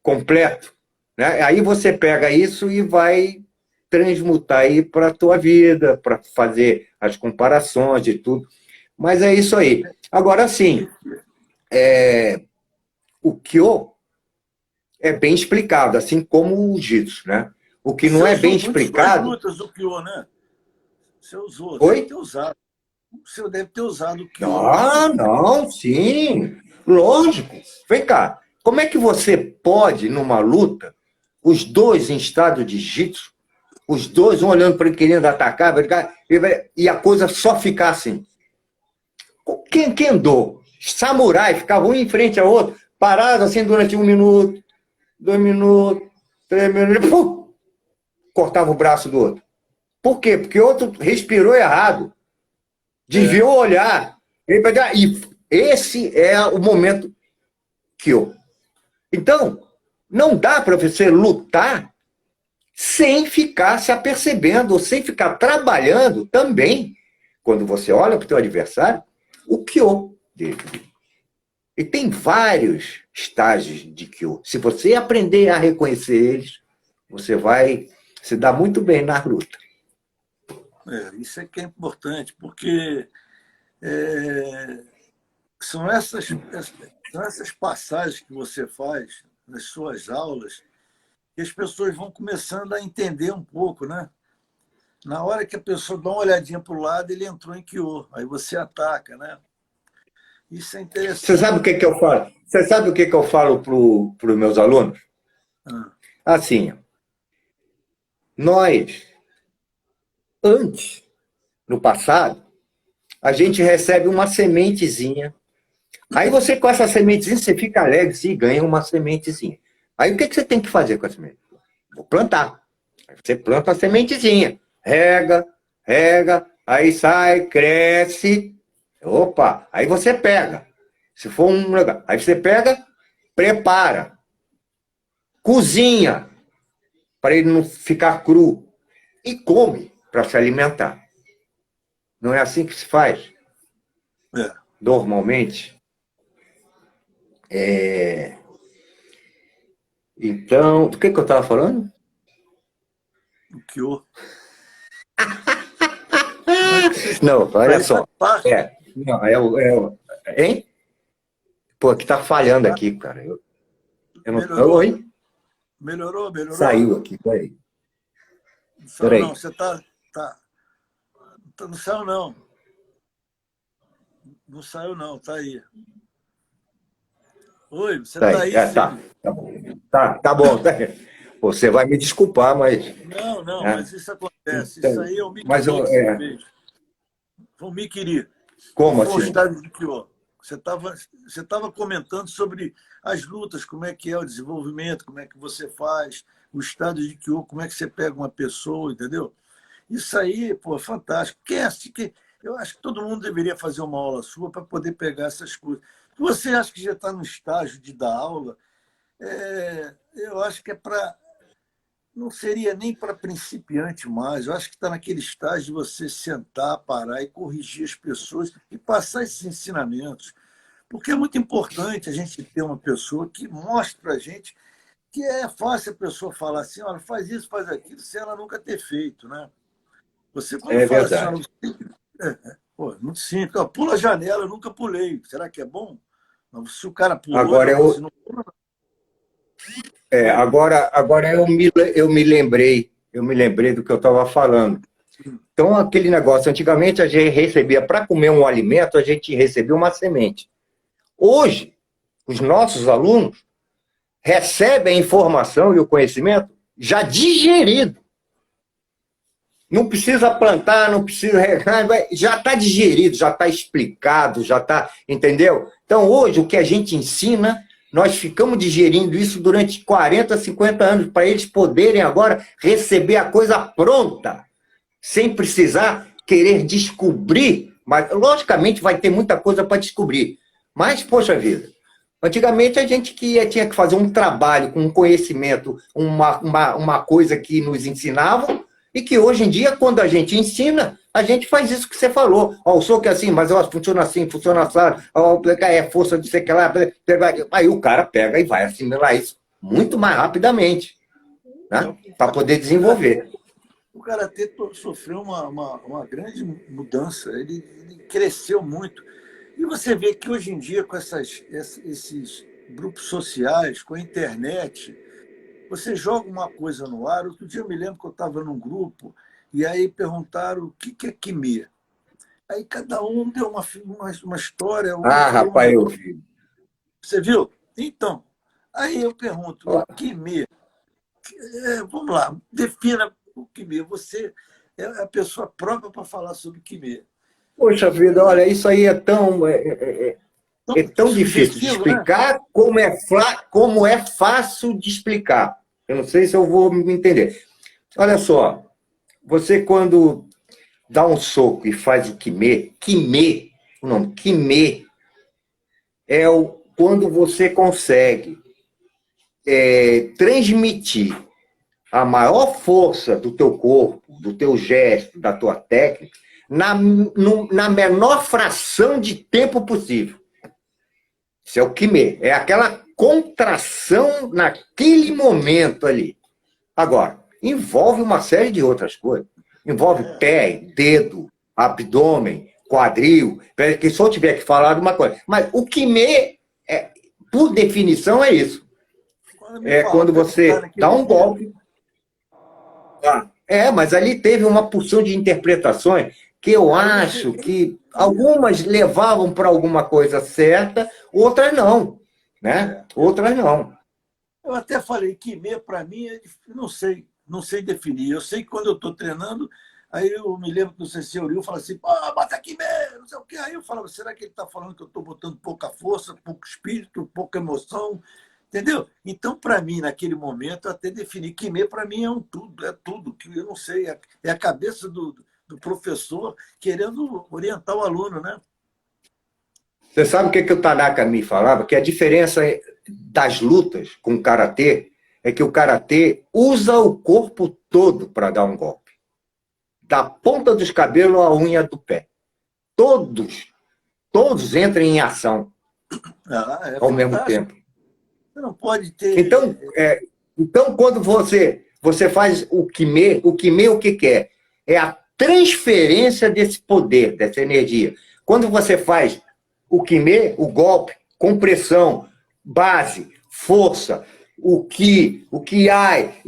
Speaker 2: completo. Né? Aí você pega isso e vai transmutar aí para a tua vida, para fazer as comparações e tudo. Mas é isso aí. Agora sim, o Kyo é bem explicado, assim como o Jitsu, né? O que não
Speaker 1: Você
Speaker 2: é bem
Speaker 1: usou muito suas
Speaker 2: explicado...
Speaker 1: lutas do Kyo, né? Você usou, deve
Speaker 2: Oi?
Speaker 1: ter usado. Você deve ter usado o Kyo.
Speaker 2: Ah, não, sim, lógico. Vem cá, como é que você pode, numa luta, os dois em estado de jiu-jitsu, os dois, um olhando para ele querendo atacar, e a coisa só ficar assim? Quem Kendo, samurai, ficava um em frente ao outro, parado assim durante 1 minuto, 2 minutos, 3 minutos, pum, cortava o braço do outro. Por quê? Porque o outro respirou errado, desviou o olhar. E esse é o momento que eu... Então, não dá para você lutar sem ficar se apercebendo, ou sem ficar trabalhando também, quando você olha para o teu adversário, o Kyo dele. E tem vários estágios de Kyo. Se você aprender a reconhecer eles, você vai se dar muito bem na luta.
Speaker 1: Isso é que é importante, porque são essas passagens que você faz nas suas aulas que as pessoas vão começando a entender um pouco, né? Na hora que a pessoa dá uma olhadinha para o lado, ele entrou em Kyo, aí você ataca, né? Isso é
Speaker 2: Você
Speaker 1: interessante.
Speaker 2: sabe o que, que eu falo? Você sabe o que, que eu falo para os meus alunos?
Speaker 1: Ah,
Speaker 2: Assim, nós, antes, no passado, a gente recebe uma sementezinha. Aí você, com essa sementezinha, você fica alegre e ganha uma sementezinha. Aí o que, que você tem que fazer com a semente? Vou plantar. Aí você planta a sementezinha. Rega, rega, aí sai, cresce. Opa, aí você pega. Se for um lugar, aí você pega, prepara, cozinha, para ele não ficar cru, e come para se alimentar. Não é assim que se faz?
Speaker 1: é,
Speaker 2: Normalmente. Então, do que eu estava falando?
Speaker 1: o Kyo. Mas isso
Speaker 2: Não, olha
Speaker 1: aí faz
Speaker 2: só.
Speaker 1: parte.
Speaker 2: Não, hein? Pô, aqui tá falhando aqui, cara. Eu não...
Speaker 1: Melhorou?
Speaker 2: Oi?
Speaker 1: Melhorou? Melhorou?
Speaker 2: Saiu aqui, peraí.
Speaker 1: Não saiu, não.
Speaker 2: Peraí.
Speaker 1: Você não saiu, não. Não saiu, não. Está aí. Oi, você
Speaker 2: Tá
Speaker 1: está
Speaker 2: aí.
Speaker 1: aí,
Speaker 2: Tá.
Speaker 1: sim.
Speaker 2: Tá bom. Tá bom. Tá. Você vai me desculpar, mas...
Speaker 1: Não, não,
Speaker 2: Né?
Speaker 1: mas isso acontece. Isso
Speaker 2: Então,
Speaker 1: aí é o
Speaker 2: mas
Speaker 1: Mikiri que você fez. Foi o Mikiri. Não
Speaker 2: como
Speaker 1: foi o
Speaker 2: assim?
Speaker 1: estádio de Kyo. Você tava comentando sobre as lutas, como é que é o desenvolvimento, como é que você faz, o estádio de Kyo, como é que você pega uma pessoa, entendeu? Isso aí, pô, é fantástico. Eu acho que todo mundo deveria fazer uma aula sua para poder pegar essas coisas. Você acha que já está no estágio de dar aula? Eu acho que não seria nem para principiante mais. Eu acho que está naquele estágio de você sentar, parar e corrigir as pessoas e passar esses ensinamentos. Porque é muito importante a gente ter uma pessoa que mostre para a gente que é fácil a pessoa falar assim, olha, faz isso, faz aquilo, sem ela nunca ter feito, né? Você, quando
Speaker 2: É
Speaker 1: fala assim,
Speaker 2: verdade.
Speaker 1: pô, muito simples, ó, pula a janela, eu nunca pulei. Será que é bom? Se o cara pulou,
Speaker 2: Agora
Speaker 1: se não pula,
Speaker 2: agora eu me lembrei do que eu estava falando. Então, aquele negócio, antigamente a gente recebia, para comer um alimento, a gente recebia uma semente. Hoje, os nossos alunos recebem a informação e o conhecimento já digerido. Não precisa plantar, não precisa regar, já está digerido, já está explicado, já está, entendeu? Então, hoje, o que a gente ensina, nós ficamos digerindo isso durante 40, 50 anos, para eles poderem agora receber a coisa pronta, sem precisar querer descobrir. Mas, logicamente, vai ter muita coisa para descobrir. Mas, poxa vida, antigamente a gente tinha que fazer um trabalho com um conhecimento, uma coisa que nos ensinavam, e que hoje em dia, quando a gente ensina, a gente faz isso que você falou. Ó, o soco é assim, mas ó, funciona assim, funciona assim, ó, é força de sei que lá. Aí o cara pega e vai assimilar isso muito mais rapidamente, né? Para poder desenvolver.
Speaker 1: o karatê sofreu uma grande mudança, ele cresceu muito. E você vê que hoje em dia, com esses grupos sociais, com a internet, você joga uma coisa no ar. Outro dia eu me lembro que eu estava num grupo e aí perguntaram o que é Khmer. Aí cada um deu uma história, um
Speaker 2: Ah,
Speaker 1: falou um
Speaker 2: rapaz, eu
Speaker 1: negócio.
Speaker 2: vi.
Speaker 1: Você viu? Então, aí eu pergunto,
Speaker 2: Ó,
Speaker 1: Khmer, vamos lá, defina o Khmer. Você é a pessoa própria para falar sobre Khmer.
Speaker 2: poxa vida, olha, isso aí é
Speaker 1: Tão
Speaker 2: tão difícil de
Speaker 1: subjetivo, né?
Speaker 2: explicar como é fácil de explicar. Eu não sei se eu vou me entender. Olha só, você quando dá um soco e faz o Kime, o nome Kime quando você consegue transmitir a maior força do teu corpo, do teu gesto, da tua técnica, na menor fração de tempo possível. Isso é o Kime, é aquela contração naquele momento ali. Agora, envolve uma série de outras coisas. Envolve pé, dedo, abdômen, quadril, que só tiver que falar de uma coisa. Mas o Kime, por definição, é isso.
Speaker 1: Quando me
Speaker 2: É
Speaker 1: falam,
Speaker 2: quando
Speaker 1: perguntaram
Speaker 2: você dá
Speaker 1: aquele
Speaker 2: um
Speaker 1: dia,
Speaker 2: golpe. Mas ali teve uma porção de interpretações que eu acho que algumas levavam para alguma coisa certa, outras não, né? Outras não.
Speaker 1: eu até falei que para mim, não sei definir. Eu sei que quando eu estou treinando, aí eu me lembro que o CC Uriu fala assim, pô, bota aqui mesmo, não sei o quê. Aí eu falava, será que ele está falando que eu estou botando pouca força, pouco espírito, pouca emoção? Entendeu? Então, para mim, naquele momento, eu até defini que para mim é tudo, que eu não sei, é a cabeça do professor querendo orientar o aluno, né?
Speaker 2: Você sabe o que o Tanaka me falava? Que a diferença das lutas com o karatê é que o karatê usa o corpo todo para dar um golpe. Da ponta dos cabelos à unha do pé. Todos entram em ação
Speaker 1: É
Speaker 2: ao mesmo
Speaker 1: fantástico.
Speaker 2: tempo.
Speaker 1: Você não pode
Speaker 2: Então,
Speaker 1: ter.
Speaker 2: quando você faz o Kime o que é? É a transferência desse poder, dessa energia. Quando você faz o Kime, o golpe, compressão, base, força, o Ki-ai,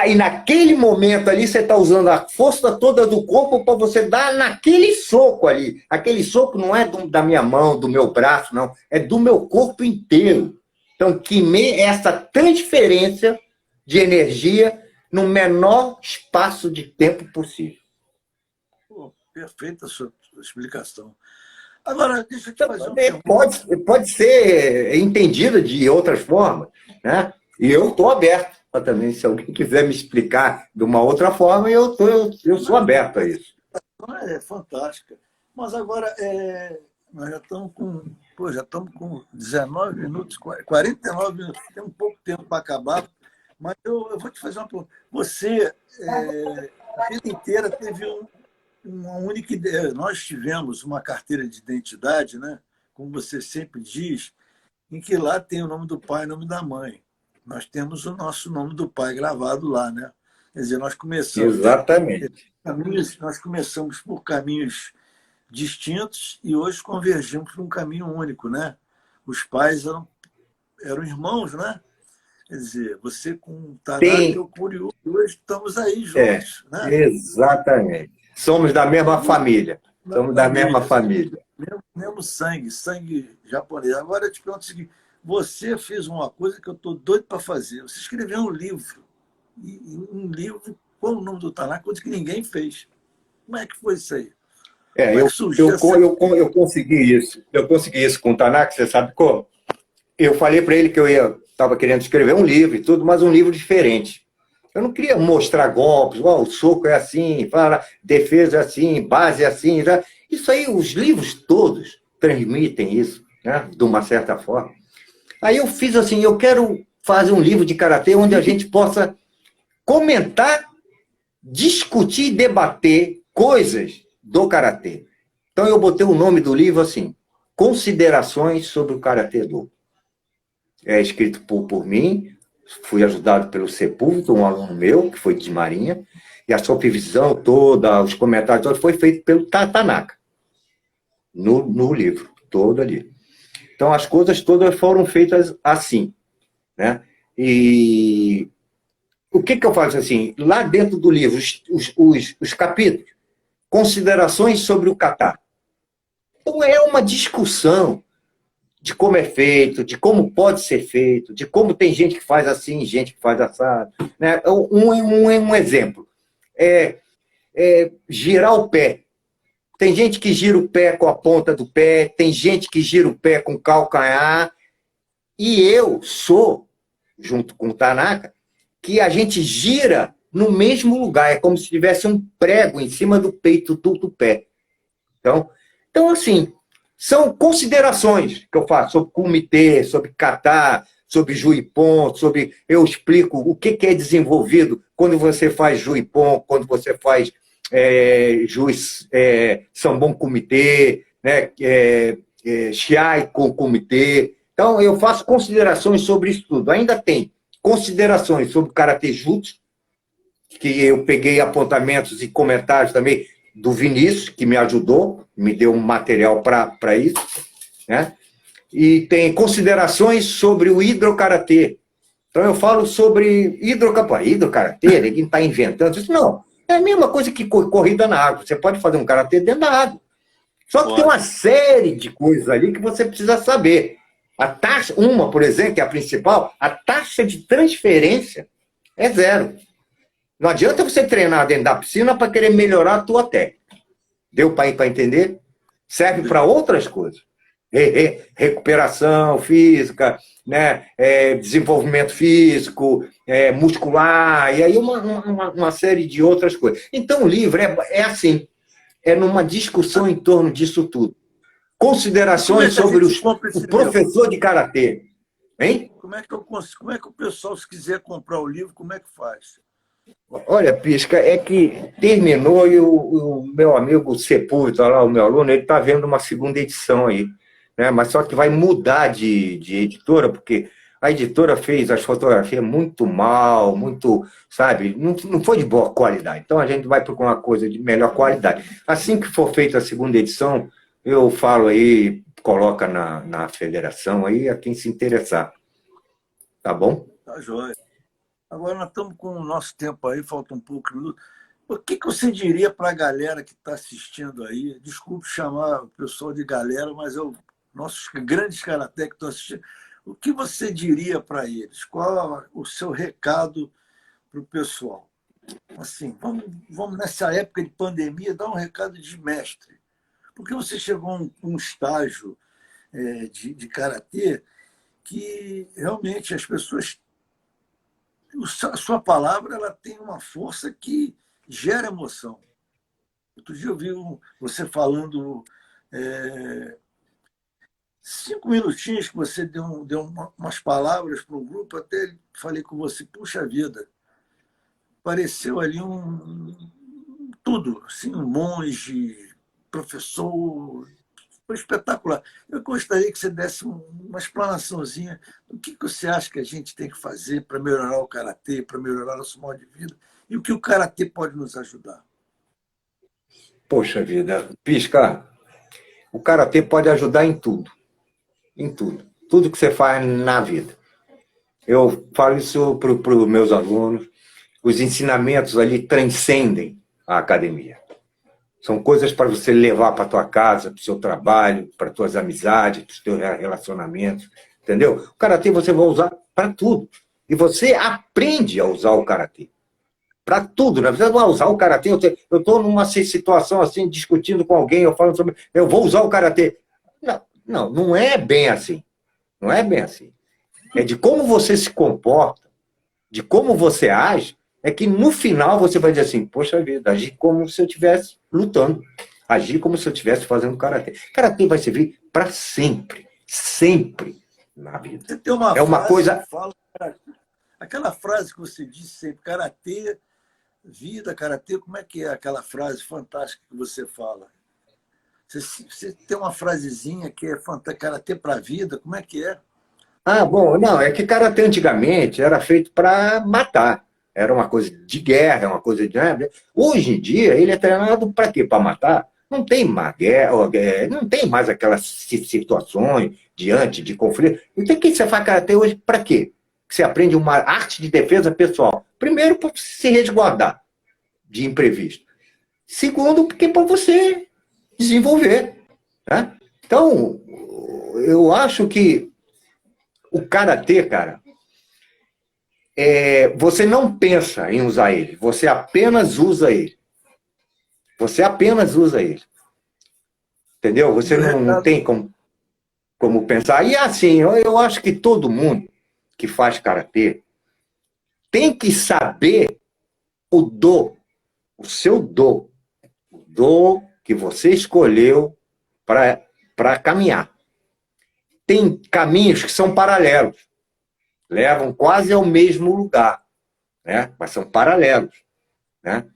Speaker 2: e naquele momento ali você está usando a força toda do corpo para você dar naquele soco ali. Aquele soco não é da minha mão, do meu braço, não. É do meu corpo inteiro. Então, Kime é essa transferência de energia no menor espaço de tempo possível.
Speaker 1: Pô, perfeita a sua explicação. Agora, deixa eu te fazer uma pergunta.
Speaker 2: Pode ser entendido de outras formas, né? E eu estou aberto também. Se alguém quiser me explicar de uma outra forma, eu sou aberto a isso.
Speaker 1: É fantástica. Mas agora, nós já estamos com 19 minutos, 49 minutos, tem um pouco tempo para acabar, mas eu vou te fazer uma pergunta. Você, a vida inteira, teve uma única ideia. Nós tivemos uma carteira de identidade, né? Como você sempre diz, em que lá tem o nome do pai e o nome da mãe. Nós temos o nosso nome do pai gravado lá, né? Quer dizer,
Speaker 2: Exatamente.
Speaker 1: nós começamos por caminhos distintos e hoje convergimos para um caminho único, né? os pais eram irmãos, né? Quer dizer, você com o Tanaka e
Speaker 2: Tem,
Speaker 1: eu com o Ryu, hoje estamos aí
Speaker 2: é,
Speaker 1: juntos, né?
Speaker 2: exatamente. Somos da mesma família.
Speaker 1: Na
Speaker 2: Somos da mesma
Speaker 1: família,
Speaker 2: família.
Speaker 1: mesmo sangue, sangue japonês. Agora eu te pergunto o seguinte: você fez uma coisa que eu estou doido para fazer. Você escreveu um livro. E um livro com o nome do Tanaka, coisa que ninguém fez. Como é que foi isso aí?
Speaker 2: É,
Speaker 1: Como é que surgiu essa.
Speaker 2: eu consegui isso. Eu consegui isso com o Tanaka, você sabe como? Eu falei para ele que eu estava querendo escrever um livro e tudo, mas um livro diferente. Eu não queria mostrar golpes, o soco é assim, fala, defesa é assim, base é assim. Tá? Isso aí, os livros todos transmitem isso, né? De uma certa forma. Aí eu fiz assim, eu quero fazer um livro de karatê onde a gente possa comentar, discutir e debater coisas do karatê. Então eu botei o nome do livro assim, Considerações sobre o Karatê Do. É escrito por mim, fui ajudado pelo Sepúlveda, um aluno meu, que foi de Marinha, e a supervisão toda, os comentários todos, foi feito pelo Tanaka, no livro, todo ali. Então, as coisas todas foram feitas assim, né? E o que eu faço assim? Lá dentro do livro, os capítulos, considerações sobre o kata. Então, é uma discussão de como é feito, de como pode ser feito, de como tem gente que faz assim, gente que faz assado. Né? Um exemplo é girar o pé. Tem gente que gira o pé com a ponta do pé, tem gente que gira o pé com o calcanhar, e eu sou, junto com o Tanaka, que a gente gira no mesmo lugar, é como se tivesse um prego em cima do peito do pé. Então, assim, são considerações que eu faço sobre kumite, sobre kata, sobre juipon, sobre... Eu explico o que é desenvolvido quando você faz juipon, quando você faz sambon kumite, né, shiai com kumite. Então, eu faço considerações sobre isso tudo. Ainda tem considerações sobre o karatê jutsu, que eu peguei apontamentos e comentários também do Vinícius, que me ajudou, me deu um material para isso, né? E tem considerações sobre o hidrokaratê. Então eu falo sobre hidrokaratê, ninguém está inventando isso. Não, é a mesma coisa que corrida na água. Você pode fazer um karatê dentro da água. Só que tem uma série de coisas ali que você precisa saber. A taxa, por exemplo, que é a principal, a taxa de transferência é zero. Não adianta você treinar dentro da piscina para querer melhorar a tua técnica. Deu para entender? Serve para outras coisas. Recuperação física, né? Desenvolvimento físico, muscular, e aí uma série de outras coisas. Então, o livro é assim, é numa discussão em torno disso tudo. Considerações sobre o professor de karatê. Hein?
Speaker 1: Como é que o pessoal, se quiser comprar o livro, como é que faz?
Speaker 2: Olha, Pisca, é que terminou e o meu amigo Sepúlveda, lá, o meu aluno, ele está vendo uma segunda edição aí, né? Mas só que vai mudar de editora, porque a editora fez as fotografias muito mal, muito, sabe, não foi de boa qualidade. Então a gente vai procurar uma coisa de melhor qualidade. Assim que for feita a segunda edição, eu falo aí, coloca na federação aí, a quem se interessar. Tá bom?
Speaker 1: Tá joia. Agora nós estamos com o nosso tempo aí, falta um pouco de minuto. O que você diria para a galera que está assistindo aí? Desculpe chamar o pessoal de galera, mas nossos grandes karatê que estão assistindo. O que você diria para eles? Qual é o seu recado para o pessoal? Assim, vamos nessa época de pandemia dar um recado de mestre. Porque você chegou a um estágio de karatê que realmente as pessoas... A sua palavra ela tem uma força que gera emoção. Outro dia eu vi você falando 5 minutinhos que você deu umas palavras para um grupo, até falei com você, puxa vida, pareceu ali tudo, assim, um monge, professor, foi espetacular. Eu gostaria que você desse uma explanaçãozinha do que você acha que a gente tem que fazer para melhorar o karatê, para melhorar nosso modo de vida, e o que o karatê pode nos ajudar.
Speaker 2: Poxa vida, Pisca, o karatê pode ajudar em tudo. Em tudo. Tudo que você faz na vida. Eu falo isso para os meus alunos. Os ensinamentos ali transcendem a academia. São coisas para você levar para a tua casa, para o seu trabalho, para as tuas amizades, para os teus relacionamentos. Entendeu? O karatê você vai usar para tudo. E você aprende a usar o karatê. Para tudo, né? Você não vai usar o karatê. Eu estou numa situação assim, discutindo com alguém, eu falo sobre. Eu vou usar o karatê. Não é bem assim. Não é bem assim. É de como você se comporta, de como você age, é que no final você vai dizer assim, poxa vida, agir como se eu estivesse lutando. Agir como se eu estivesse fazendo karatê. Karatê vai servir para sempre. Sempre na vida.
Speaker 1: Você tem uma
Speaker 2: é uma
Speaker 1: frase
Speaker 2: coisa.
Speaker 1: que fala, aquela frase que você disse sempre, karatê, vida, karatê, como é que é aquela frase fantástica que você fala? Você tem uma frasezinha que é karatê para a vida, como é que é?
Speaker 2: Ah, bom, não, é que karatê antigamente era feito para matar. Era uma coisa de guerra, uma coisa de. Hoje em dia, ele é treinado para quê? Para matar? Não tem mais guerra, não tem mais aquelas situações diante de conflito. Então, o que você faz karatê hoje para quê? Você aprende uma arte de defesa pessoal. Primeiro, para se resguardar de imprevisto. Segundo, porque para você desenvolver. Né? Então, eu acho que o karatê, cara, você não pensa em usar ele, você apenas usa ele. Você apenas usa ele. Entendeu? Você não tem como pensar. E assim, eu acho que todo mundo que faz karatê tem que saber o seu o do que você escolheu para caminhar. Tem caminhos que são paralelos, levam quase ao mesmo lugar, né? Mas são paralelos, né?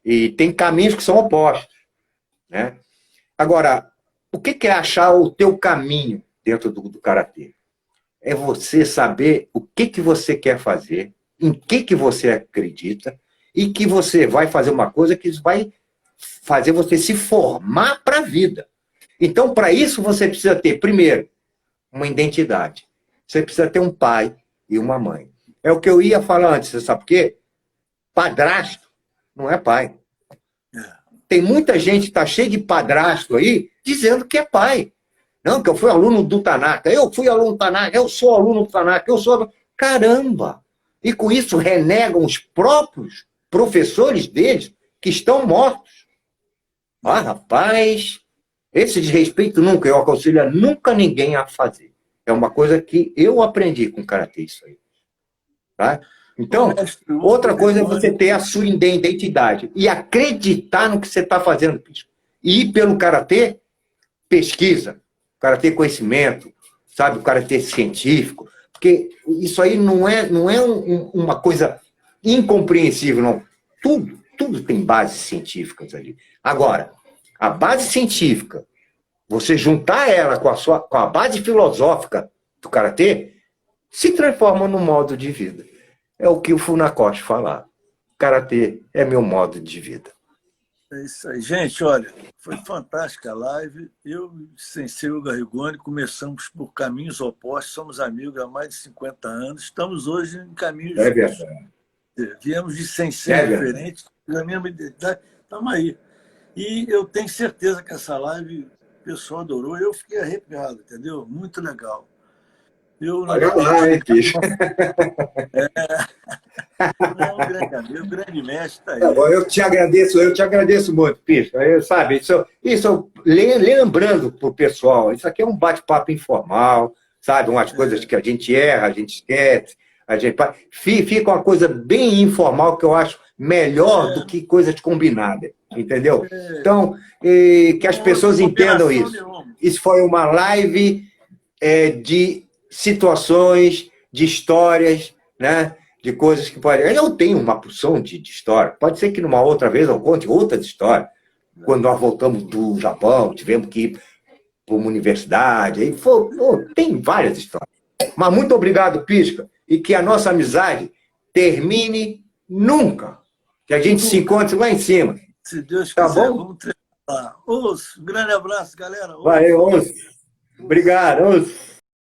Speaker 2: E tem caminhos que são opostos, né? Agora, o que é achar o teu caminho dentro do karatê? É você saber o que você quer fazer, em que você acredita e que você vai fazer uma coisa que vai fazer você se formar para a vida. Então, para isso, você precisa ter, primeiro, uma identidade. Você precisa ter um pai e uma mãe. É o que eu ia falar antes, você sabe por quê? Padrasto não é pai. Tem muita gente que está cheia de padrasto aí, dizendo que é pai. Não, que eu fui aluno do Tanaka, eu fui aluno do Tanaka, eu sou aluno do Tanaka, eu sou... Caramba! E com isso renegam os próprios professores deles que estão mortos. Ah, rapaz, esse desrespeito nunca, eu aconselho nunca ninguém a fazer. É uma coisa que eu aprendi com o karatê, isso aí. Tá? Então, outra coisa é você ter a sua identidade e acreditar no que você está fazendo. E ir pelo karatê, pesquisa, karatê conhecimento, sabe, o karatê científico, porque isso aí não é uma coisa incompreensível, não. Tudo tem bases científicas ali. Agora, a base científica, você juntar ela com a base filosófica do karatê, se transforma num modo de vida. É o que o Funakoshi falava. Karatê é meu modo de vida.
Speaker 1: É isso aí. Gente, olha, foi fantástica a live. Eu e Sensei Hugo Arrigoni começamos por caminhos opostos, somos amigos há mais de 50 anos, estamos hoje em caminhos
Speaker 2: verdade.
Speaker 1: Viemos de Sensei diferentes, da mesma identidade, estamos aí. E eu tenho certeza que essa live o pessoal adorou, eu fiquei arrepiado, entendeu? Muito legal.
Speaker 2: Olha lá, hein, bicho.
Speaker 1: Um grande amigo, um grande mestre está aí.
Speaker 2: Eu te agradeço muito, Pisco. Sabe, isso lembrando para o pessoal, isso aqui é um bate-papo informal, sabe? Umas coisas que a gente erra, a gente esquece, fica uma coisa bem informal que eu acho melhor do que coisas combinadas, entendeu? Então, que as pessoas entendam isso. Isso foi uma live de situações, de histórias, né? De coisas que podem... Eu tenho uma porção de história. Pode ser que numa outra vez eu conte outras histórias. Quando nós voltamos do Japão, tivemos que ir para uma universidade. Tem várias histórias. Mas muito obrigado, Pisca. E que a nossa amizade termine nunca. Que a gente se encontre lá em cima.
Speaker 1: Se Deus
Speaker 2: quiser,
Speaker 1: tá bom? Vamos treinar. Um grande abraço, galera.
Speaker 2: Valeu, Osso. Obrigado, Osso.